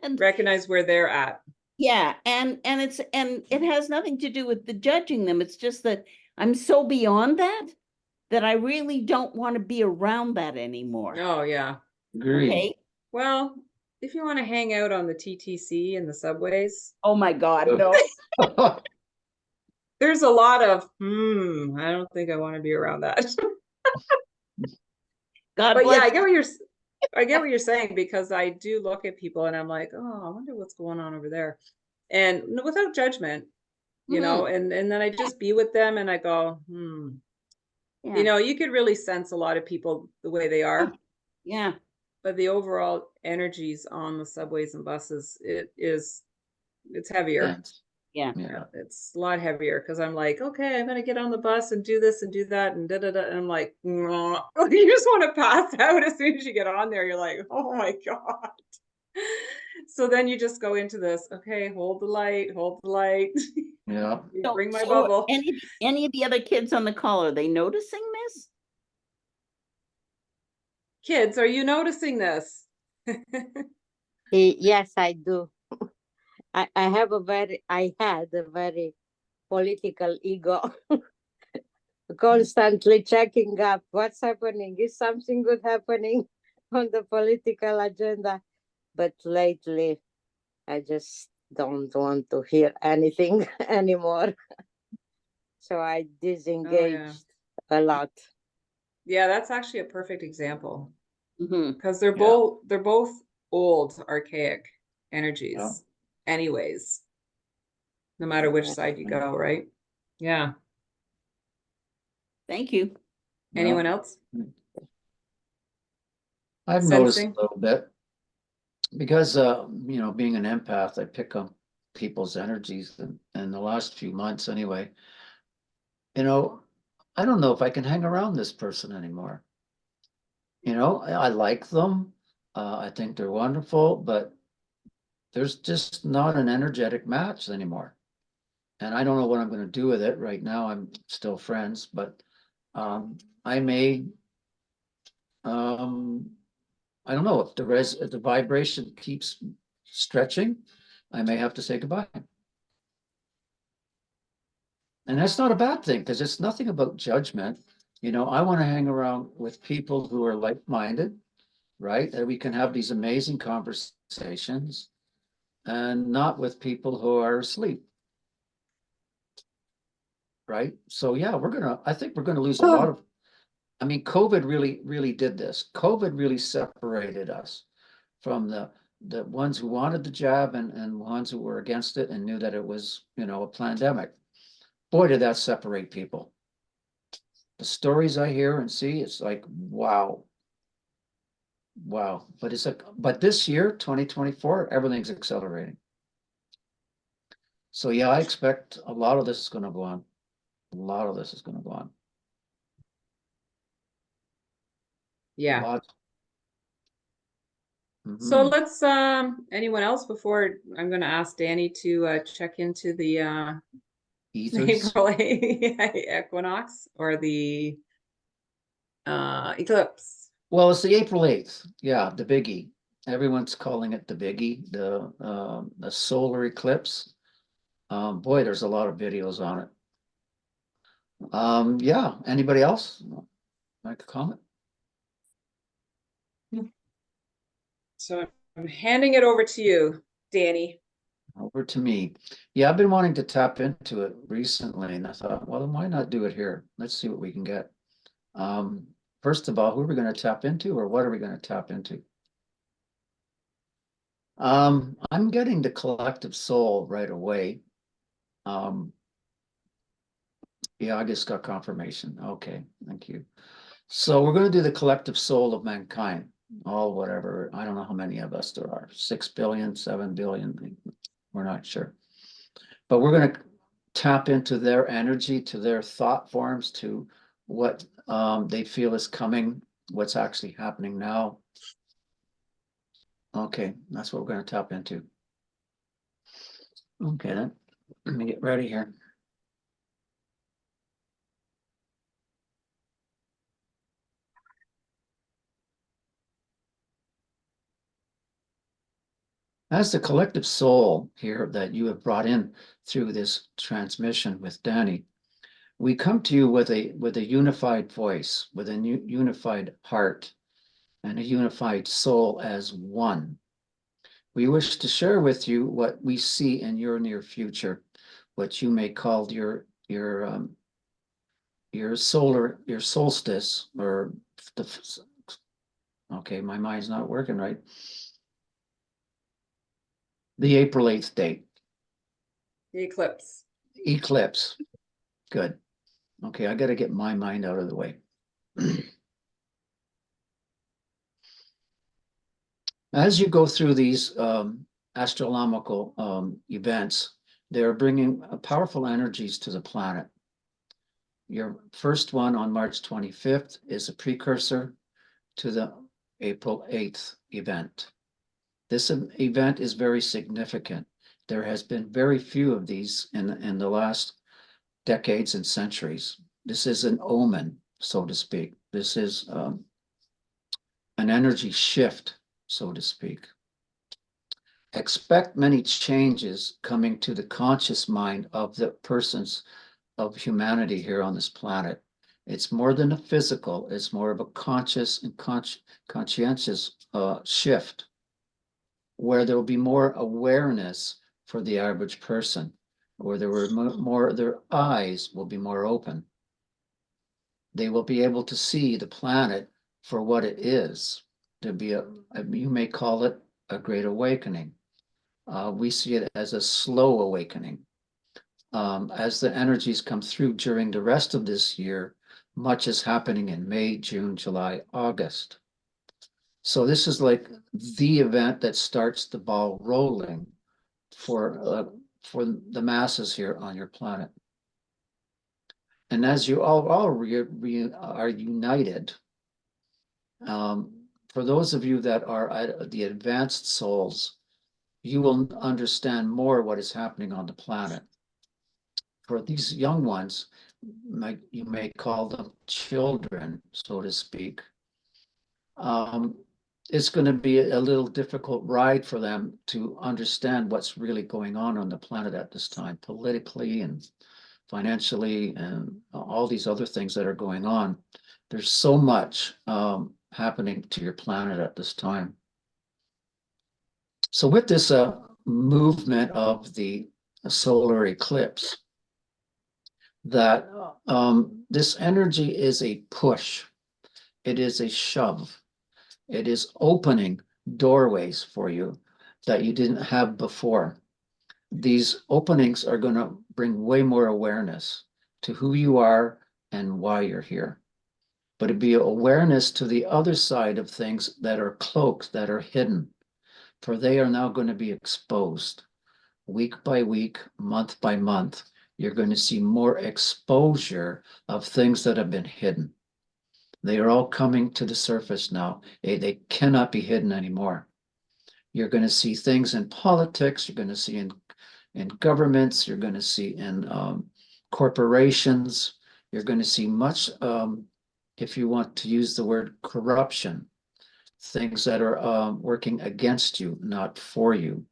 And Recognize where they're at. yeah, and it has nothing to do with the judging them. It's just that I'm so beyond that I really don't want to be around that anymore. Oh, yeah. Agreed. Okay. Well, if you want to hang out on the TTC and the subways, Oh my God, no. there's a lot of, I don't think I want to be around that. God But yeah, bless. I get what you're saying, because I do look at people and I'm like, oh, I wonder what's going on over there. And without judgment, you know, and then I just be with them and I go, Yeah. you know, you could really sense a lot of people the way they are. Yeah. But the overall energies on the subways and buses, it's heavier. Yeah. Yeah. It's a lot heavier, because I'm like, okay, I'm gonna get on the bus and do this and do that and and I'm like, you just want to pass out as soon as you get on there. You're like, oh my God. So then you just go into this, okay, hold the light. Yeah. You bring my bubble. Any of the other kids on the call, are they noticing this? Kids, are you noticing this? Yes, I do. I had a very political ego, constantly checking up what's happening. Is something good happening on the political agenda? But lately, I just don't want to hear anything anymore. So I disengaged a lot. Yeah, that's actually a perfect example, because Mm-hmm. they're both old, archaic energies, anyways, no matter which side you go, right? Yeah. Thank you. Anyone else? I've noticed a Sensing? little bit because, you know, being an empath, I pick up people's energies in the last few months anyway. You know, I don't know if I can hang around this person anymore. You know, I like them. I think they're wonderful, but there's just not an energetic match anymore. And I don't know what I'm going to do with it. Right now, I'm still friends, but I may, I don't know if the vibration keeps stretching, I may have to say goodbye. And that's not a bad thing, because it's nothing about judgment. You know, I want to hang around with people who are like-minded, right? That we can have these amazing conversations, and not with people who are asleep. Right? So yeah, I think we're gonna lose a lot of, I mean, COVID really did this. COVID really separated us from the ones who wanted the jab and ones who were against it and knew that it was, you know, a pandemic. Boy, did that separate people. The stories I hear and see, it's like, wow. Wow. But it's like, but this year, 2024, everything's accelerating. So yeah, I expect a lot of this is going to go on. A lot of this is going to go on. Yeah. So Mhm. let's, anyone else, before I'm going to ask Danny to check into the Ethers. April equinox or the eclipse. Well, it's the April 8th. Yeah, the biggie. Everyone's calling it the biggie, the solar eclipse. Boy, there's a lot of videos on it. Yeah, anybody else like a comment? So I'm handing it over to you, Danny. Over to me. Yeah, I've been wanting to tap into it recently, and I thought, well, why not do it here? Let's see what we can get. First of all, who are we going to tap into, or what are we going to tap into? I'm getting the collective soul right away. Yeah, I just got confirmation. Okay, thank you. So we're going to do the collective soul of mankind. all whatever, I don't know how many of us there are, 6 billion, 7 billion, we're not sure. But we're going to tap into their energy, to their thought forms, to what they feel is coming, what's actually happening now. Okay, that's what we're going to tap into. Okay, then let me get ready here. As the collective soul here that you have brought in through this transmission with Danny, we come to you with a unified voice, with a unified heart, and a unified soul as one. We wish to share with you what we see in your near future, what you may call your solstice, or the, okay, my mind's not working right. The April 8th date. The eclipse. Eclipse. Good. Okay, I got to get my mind out of the way. As you go through these astronomical events, they're bringing powerful energies to the planet. Your first one on March 25th is a precursor to the April 8th event. This event is very significant. There has been very few of these in the last decades and centuries. This is an omen, so to speak. This is an energy shift, so to speak. Expect many changes coming to the conscious mind of the persons of humanity here on this planet. It's more than a physical, it's more of a conscious and conscientious shift, where there will be more awareness for the average person, where there were more, their eyes will be more open. They will be able to see the planet for what it is. There'll be you may call it a great awakening. We see it as a slow awakening. As the energies come through during the rest of this year, much is happening in May, June, July, August. So this is like the event that starts the ball rolling for the masses here on your planet. And as you all are united, for those of you that are the advanced souls, you will understand more what is happening on the planet. For these young ones, you may call them children, so to speak. It's going to be a little difficult ride for them to understand what's really going on the planet at this time, politically and financially, and all these other things that are going on. There's so much happening to your planet at this time. So with this movement of the solar eclipse, that this energy is a push. It is a shove. It is opening doorways for you that you didn't have before. These openings are going to bring way more awareness to who you are and why you're here. But it'd be awareness to the other side of things that are cloaked, that are hidden, for they are now going to be exposed. Week by week, month by month, you're going to see more exposure of things that have been hidden. They are all coming to the surface now. They cannot be hidden anymore. You're going to see things in politics, you're going to see in governments, you're going to see in corporations, you're going to see much, if you want to use the word corruption, things that are working against you, not for you.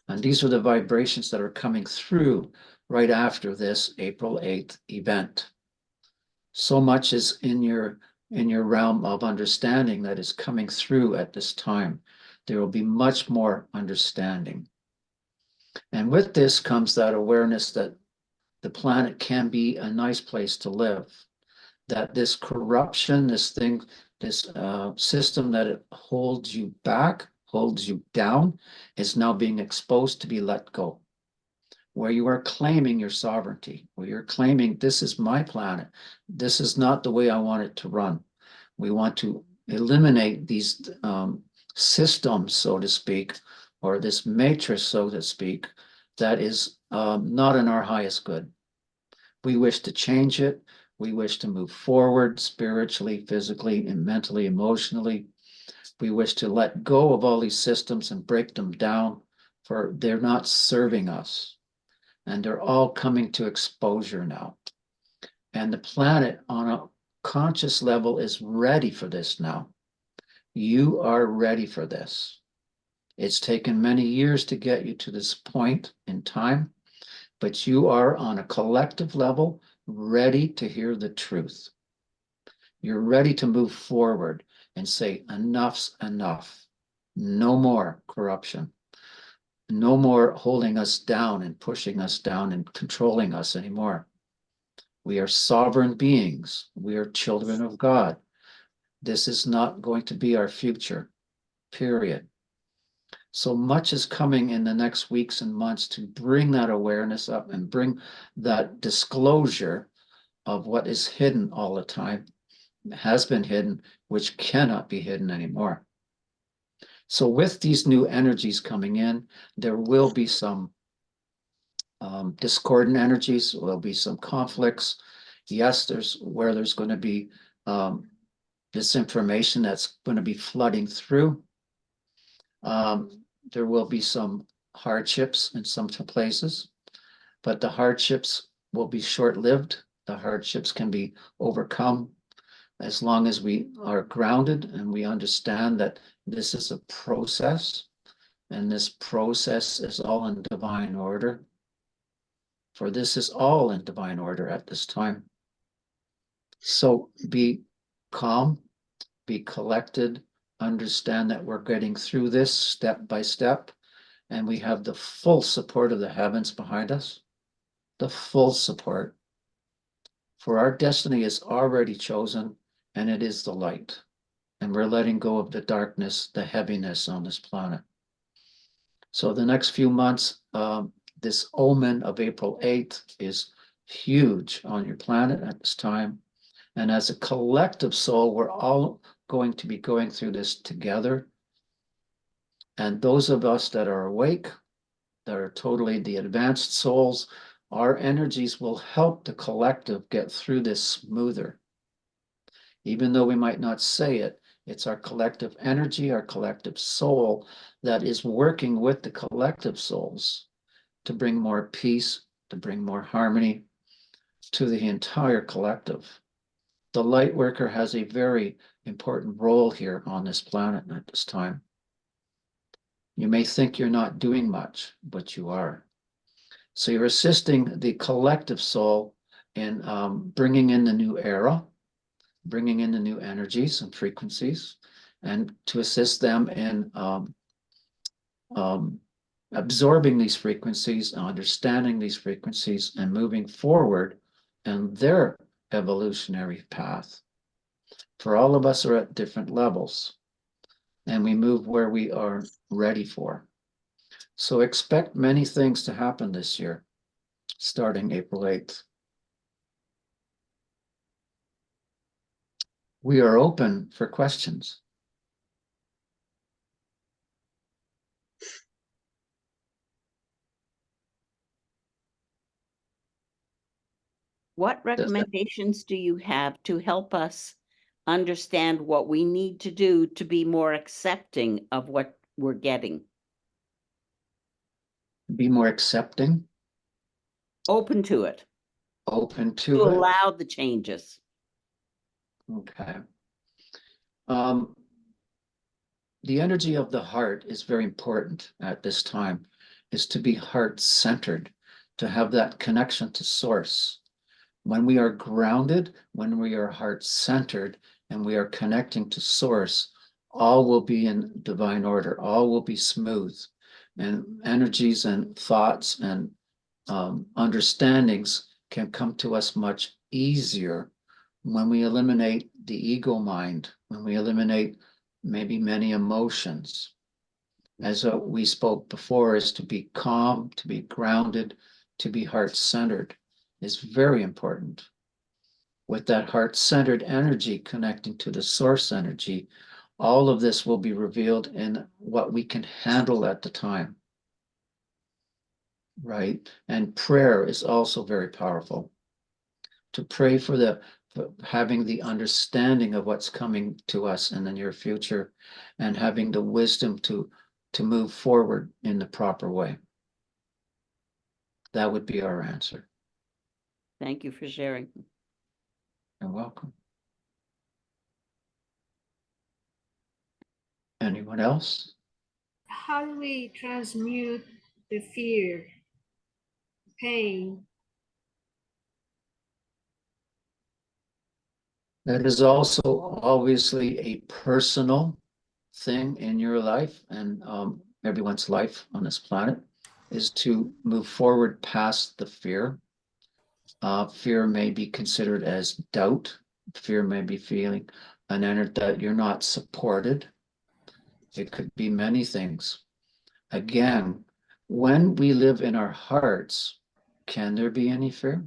And these are the vibrations that are coming through right after this April 8th event. So much is in your realm of understanding that is coming through at this time. There will be much more understanding. And with this comes that awareness that the planet can be a nice place to live, that this corruption, this thing, this system that it holds you back, holds you down, is now being exposed to be let go. Where you are claiming your sovereignty, where you're claiming this is my planet, this is not the way I want it to run. We want to eliminate these systems, so to speak, or this matrix, so to speak, that is not in our highest good. We wish to change it. We wish to move forward spiritually, physically, and mentally, emotionally. We wish to let go of all these systems and break them down, for they're not serving us. And they're all coming to exposure now. And the planet on a conscious level is ready for this now. You are ready for this. It's taken many years to get you to this point in time, but you are on a collective level ready to hear the truth. You're ready to move forward and say, enough's enough. No more corruption. No more holding us down and pushing us down and controlling us anymore. We are sovereign beings. We are children of God. This is not going to be our future, period. So much is coming in the next weeks and months to bring that awareness up and bring that disclosure of what is hidden all the time, has been hidden, which cannot be hidden anymore. So with these new energies coming in, there will be some discordant energies, there'll be some conflicts. Yes, there's going to be this information that's going to be flooding through. There will be some hardships in some places, but the hardships will be short-lived. The hardships can be overcome as long as we are grounded and we understand that this is a process, and this process is all in divine order. For this is all in divine order at this time. So be calm, be collected, understand that we're getting through this step by step, and we have the full support of the heavens behind us, the full support. For our destiny is already chosen, and it is the light. And we're letting go of the darkness, the heaviness on this planet. So the next few months, this omen of April 8th is huge on your planet at this time. And as a collective soul, we're all going to be going through this together. And those of us that are awake, that are totally the advanced souls, our energies will help the collective get through this smoother. Even though we might not say it, it's our collective energy, our collective soul that is working with the collective souls to bring more peace, to bring more harmony to the entire collective. The light worker has a very important role here on this planet at this time. You may think you're not doing much, but you are. So you're assisting the collective soul in bringing in the new era, bringing in the new energies and frequencies, and to assist them in absorbing these frequencies, understanding these frequencies, and moving forward in their evolutionary path. For all of us are at different levels, and we move where we are ready for. So expect many things to happen this year, starting April 8th. We are open for questions. What recommendations do you have to help us understand what we need to do to be more accepting of what we're getting? Be more accepting. Open to it. Open To to it. allow the changes. Okay. The energy of the heart is very important at this time, is to be heart-centered, to have that connection to source. When we are grounded, when we are heart-centered, and we are connecting to source, all will be in divine order, all will be smooth, and energies and thoughts and understandings can come to us much easier when we eliminate the ego mind, when we eliminate maybe many emotions. As we spoke before, is to be calm, to be grounded, to be heart-centered is very important. with that heart-centered energy connecting to the source energy, all of this will be revealed in what we can handle at the time, right? And prayer is also very powerful. To pray for having the understanding of what's coming to us in the near future and having the wisdom to move forward in the proper way. That would be our answer. Thank you for sharing. You're welcome. Anyone else? How do we transmute the fear, pain? That is also obviously a personal thing in your life and everyone's life on this planet, is to move forward past the fear. Fear may be considered as doubt. Fear may be feeling that you're not supported. It could be many things. Again, when we live in our hearts, can there be any fear?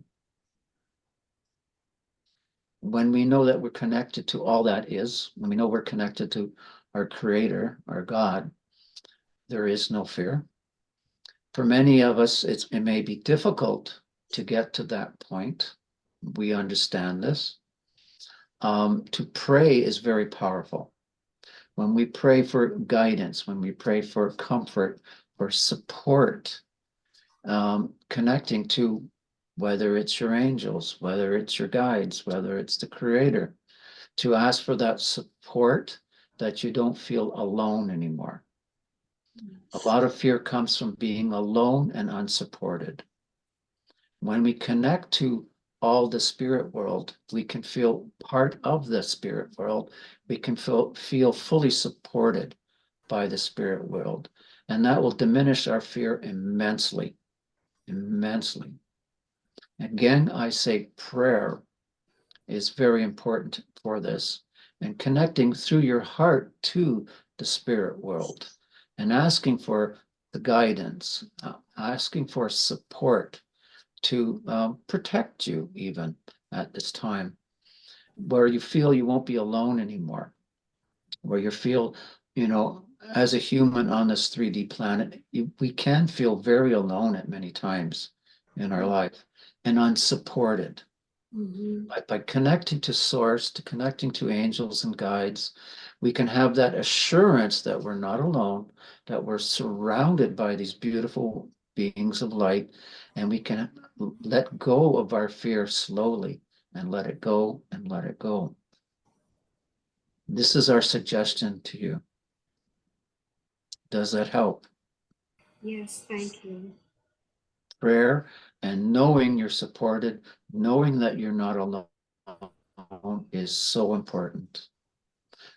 When we know that we're connected to all that is, when we know we're connected to our Creator, our God, there is no fear. For many of us, it may be difficult to get to that point. We understand this. To pray is very powerful. When we pray for guidance, when we pray for comfort, for support, connecting to whether it's your angels, whether it's your guides, whether it's the Creator, to ask for that support that you don't feel alone anymore. A lot of fear comes from being alone and unsupported. When we connect to all the spirit world, we can feel part of the spirit world. We can feel fully supported by the spirit world. And that will diminish our fear immensely, immensely. Again, I say prayer is very important for this, and connecting through your heart to the spirit world and asking for the guidance, asking for support to protect you even at this time, where you feel you won't be alone anymore, where you feel, as a human on this 3D planet, we can feel very alone at many times in our life and unsupported. By connecting to source, to connecting to angels and guides, we can have that assurance that we're not alone, that we're surrounded by these beautiful beings of light, and we can let go of our fear slowly and let it go and let it go. This is our suggestion to you. Does that help? Yes, thank you. Prayer and knowing you're supported, knowing that you're not alone is so important.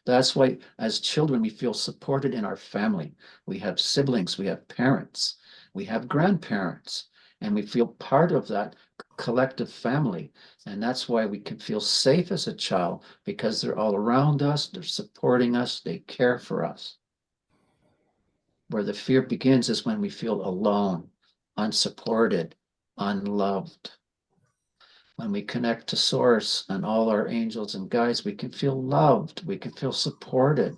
That's why as children, we feel supported in our family. We have siblings, we have parents, we have grandparents, and we feel part of that collective family. And that's why we can feel safe as a child, because they're all around us, they're supporting us, they care for us. Where the fear begins is when we feel alone, unsupported, unloved. When we connect to source and all our angels and guides, we can feel loved, we can feel supported,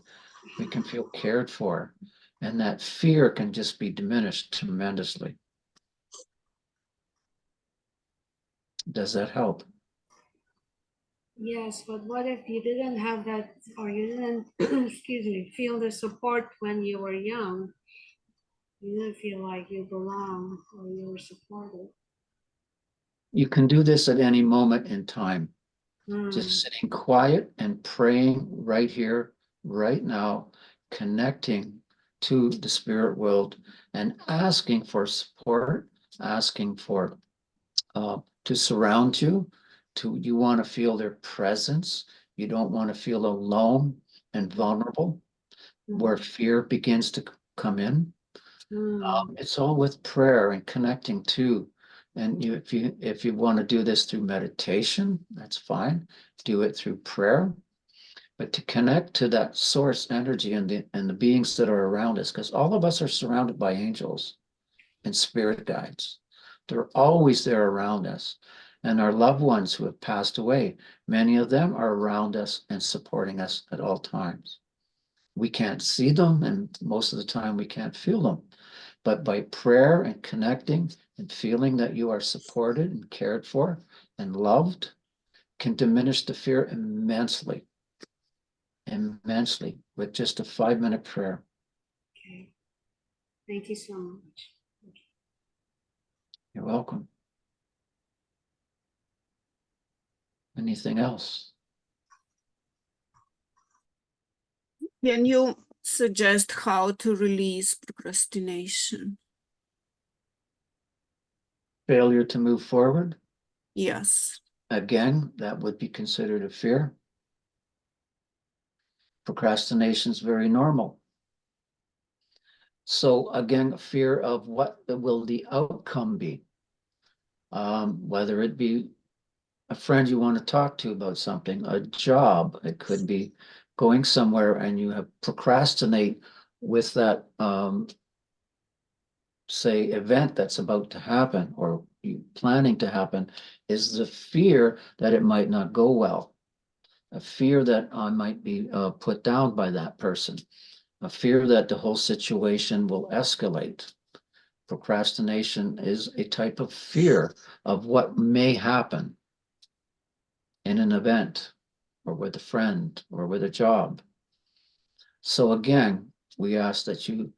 we can feel cared for, and that fear can just be diminished tremendously. Does that help? Yes, but what if you didn't have that, or you didn't, excuse me, feel the support when you were young? You didn't feel like you belong or you were supported. You can do this at any moment in time. Mm. Just sitting quiet and praying right here, right now, connecting to the spirit world and asking for support, asking for to surround you. You want to feel their presence. You don't want to feel alone and vulnerable, where fear begins to come in. It's all with prayer and connecting to. And if you want to do this through meditation, that's fine. Do it through prayer. But to connect to that source energy and the beings that are around us, because all of us are surrounded by angels and spirit guides. They're always there around us. and our loved ones who have passed away. Many of them are around us and supporting us at all times. We can't see them, and most of the time we can't feel them. But by prayer and connecting and feeling that you are supported and cared for and loved can diminish the fear immensely, immensely, with just a 5-minute prayer. Okay. Thank you so much. You're welcome. Anything else? Can you suggest how to release procrastination? Failure to move forward? Yes. Again, that would be considered a fear. Procrastination is very normal. So again, fear of what will the outcome be? Whether it be a friend you want to talk to about something, a job, it could be going somewhere and you have procrastinate with that, say, event that's about to happen or you planning to happen, is the fear that it might not go well, a fear that I might be put down by that person, a fear that the whole situation will escalate. Procrastination is a type of fear of what may happen in an event or with a friend or with a job. So again, we ask that you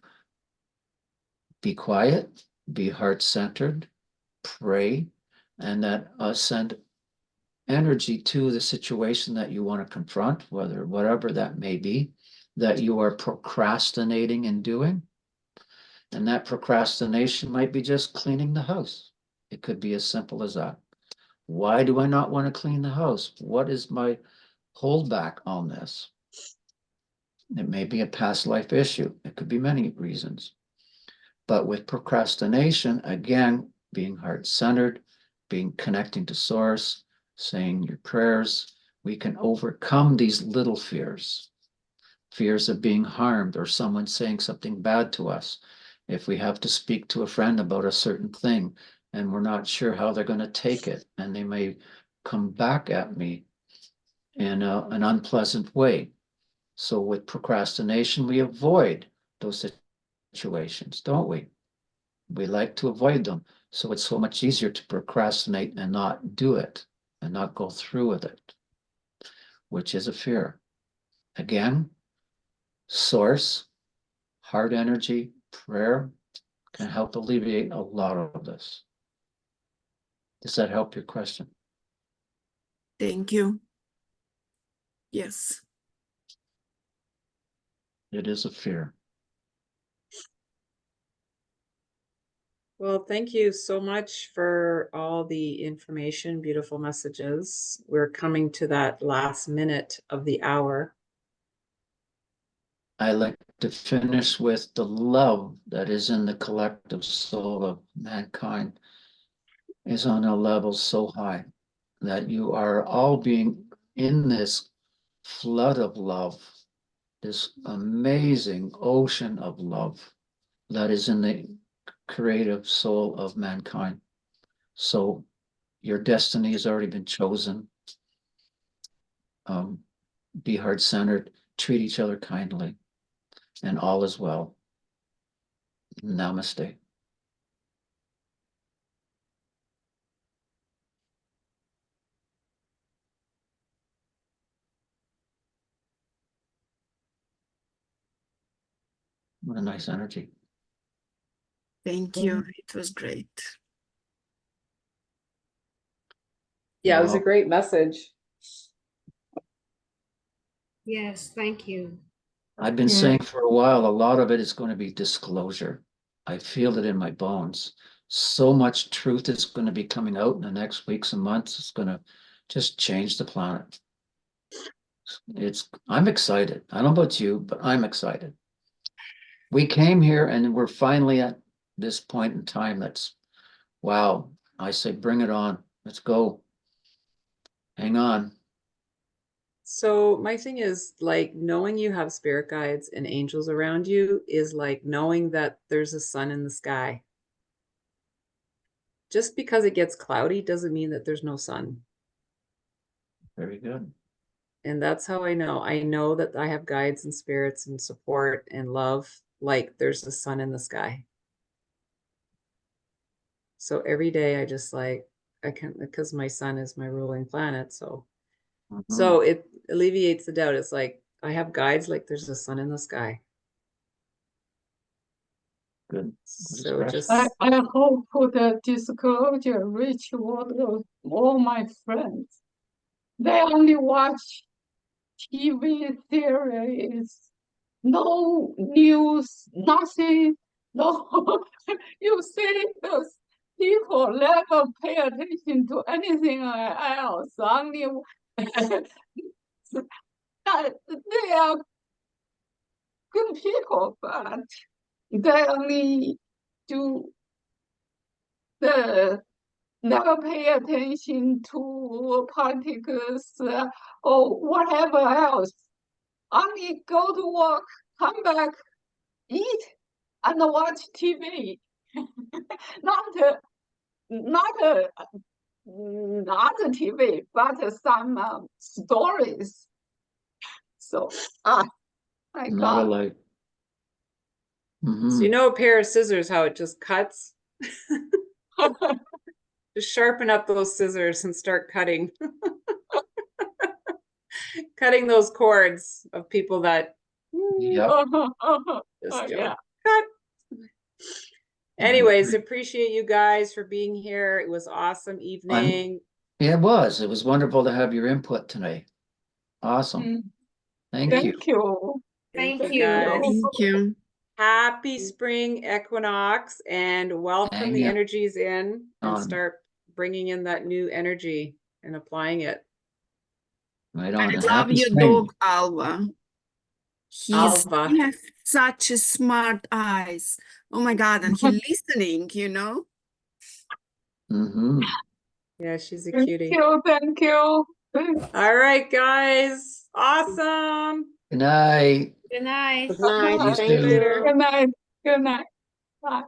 be quiet, be heart-centered, pray, and that send energy to the situation that you want to confront, whatever that may be, that you are procrastinating in doing. And that procrastination might be just cleaning the house. It could be as simple as that. Why do I not want to clean the house? What is my holdback on this? It may be a past life issue. It could be many reasons. But with procrastination, again, being heart-centered, being connecting to source, saying your prayers, we can overcome these little fears. Fears of being harmed or someone saying something bad to us. If we have to speak to a friend about a certain thing and we're not sure how they're going to take it, and they may come back at me in an unpleasant way. So with procrastination, we avoid those situations, don't we? We like to avoid them. So it's so much easier to procrastinate and not do it and not go through with it, which is a fear. Again, source, heart energy, prayer can help alleviate a lot of this. Does that help your question? Thank you. Yes. It is a fear. Well, thank you so much for all the information, beautiful messages. We're coming to that last minute of the hour. I like to finish with the love that is in the collective soul of mankind is on a level so high that you are all being in this flood of love, this amazing ocean of love that is in the creative soul of mankind. So your destiny has already been chosen. Be heart-centered, treat each other kindly, and all is well. Namaste. What a nice energy. Thank you. It was great. Yeah, it was a Wow. great message. Yes, thank you. I've been saying for a while, a lot of it is going to be disclosure. I feel it in my bones. So much truth is going to be coming out in the next weeks and months. It's going to just change the planet. I'm excited. I don't know about you, but I'm excited. We came here and we're finally at this point in time that's, wow. I say, bring it on. Let's go. Hang on. So my thing is, like, knowing you have spirit guides and angels around you is like knowing that there's a sun in the sky. just because it gets cloudy doesn't mean that there's no sun. Very good. And that's how I know. I know that I have guides and spirits and support and love, like there's the sun in the sky. So every day I just like, I can, because my sun is my ruling planet. So, so it alleviates the doubt. It's like, I have guides, like there's the sun in the sky. Good. So it just, I hope for the disclosure reach all my friends. They only watch TV series, no news, nothing. No, you see, those people never pay attention to anything else. Only they are good people, but they only do the never pay attention to politics or whatever else. Only go to work, come back, eat, and watch TV. not TV, but some stories. So, my Not God. alike. so you know a pair of scissors, how it just cuts? Just sharpen up those scissors and start cutting. Cutting those cords of people that Yep. just Yeah. cut. Anyways, appreciate you guys for being here. It was awesome evening. Yeah, it was. It was wonderful to have your input tonight. Awesome. Thank you. Thank you. Thank you. guys. Thank you. Happy spring equinox and welcome Hang the it energies in and on. start bringing in that new energy and applying it. Right I on. And love happy your spring. dog, Alva. Alva. He has such a smart eyes. Oh my God, and he listening, you know? Yeah, she's a Thank cutie. you. Thank you. All right, guys. Awesome. Good night. Good night. Good night. You Thank too. you. Good night. Good night. Bye.